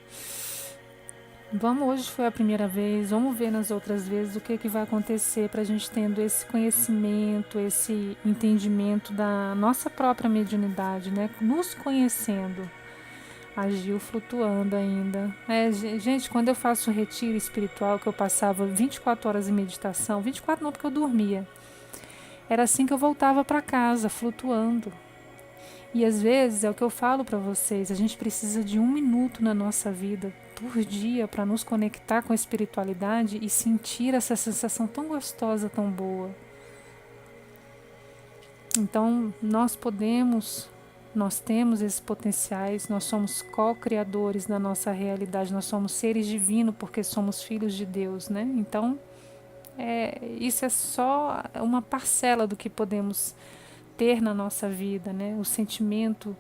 Hoje foi a primeira vez, vamos ver nas outras vezes o que vai acontecer para a gente tendo esse conhecimento, esse entendimento da nossa própria mediunidade, né? Nos conhecendo. A Gil flutuando ainda. Gente, quando eu faço o retiro espiritual, que eu passava 24 horas em meditação, 24 não porque eu dormia, era assim que eu voltava para casa, flutuando. E às vezes é o que eu falo para vocês, a gente precisa de 1 minuto na nossa vida por dia para nos conectar com a espiritualidade e sentir essa sensação tão gostosa, tão boa. Então nós podemos Nós temos esses potenciais, nós somos co-criadores da nossa realidade, nós somos seres divinos porque somos filhos de Deus, né? Então, isso é só uma parcela do que podemos ter na nossa vida, né? O sentimento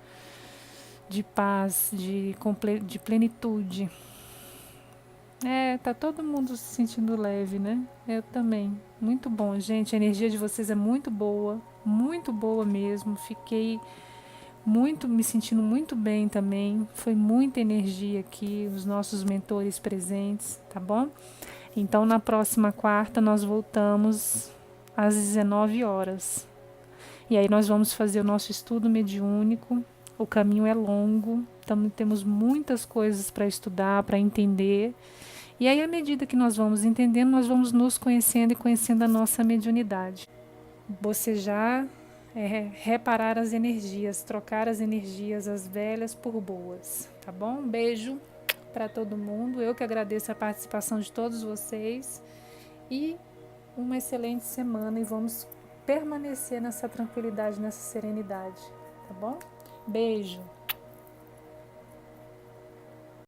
de paz, de plenitude. Tá todo mundo se sentindo leve, né? Eu também. Muito bom, gente. A energia de vocês é muito boa mesmo. Fiquei me sentindo muito bem também. Foi muita energia aqui, os nossos mentores presentes, tá bom? Então, na próxima quarta, nós voltamos às 19 horas. E aí nós vamos fazer o nosso estudo mediúnico. O caminho é longo, temos muitas coisas para estudar, para entender. E aí, à medida que nós vamos entendendo, nós vamos nos conhecendo e conhecendo a nossa mediunidade. Bocejar reparar as energias, trocar as energias, as velhas por boas, tá bom? Um beijo para todo mundo. Eu que agradeço a participação de todos vocês e uma excelente semana e vamos permanecer nessa tranquilidade, nessa serenidade, tá bom? Beijo.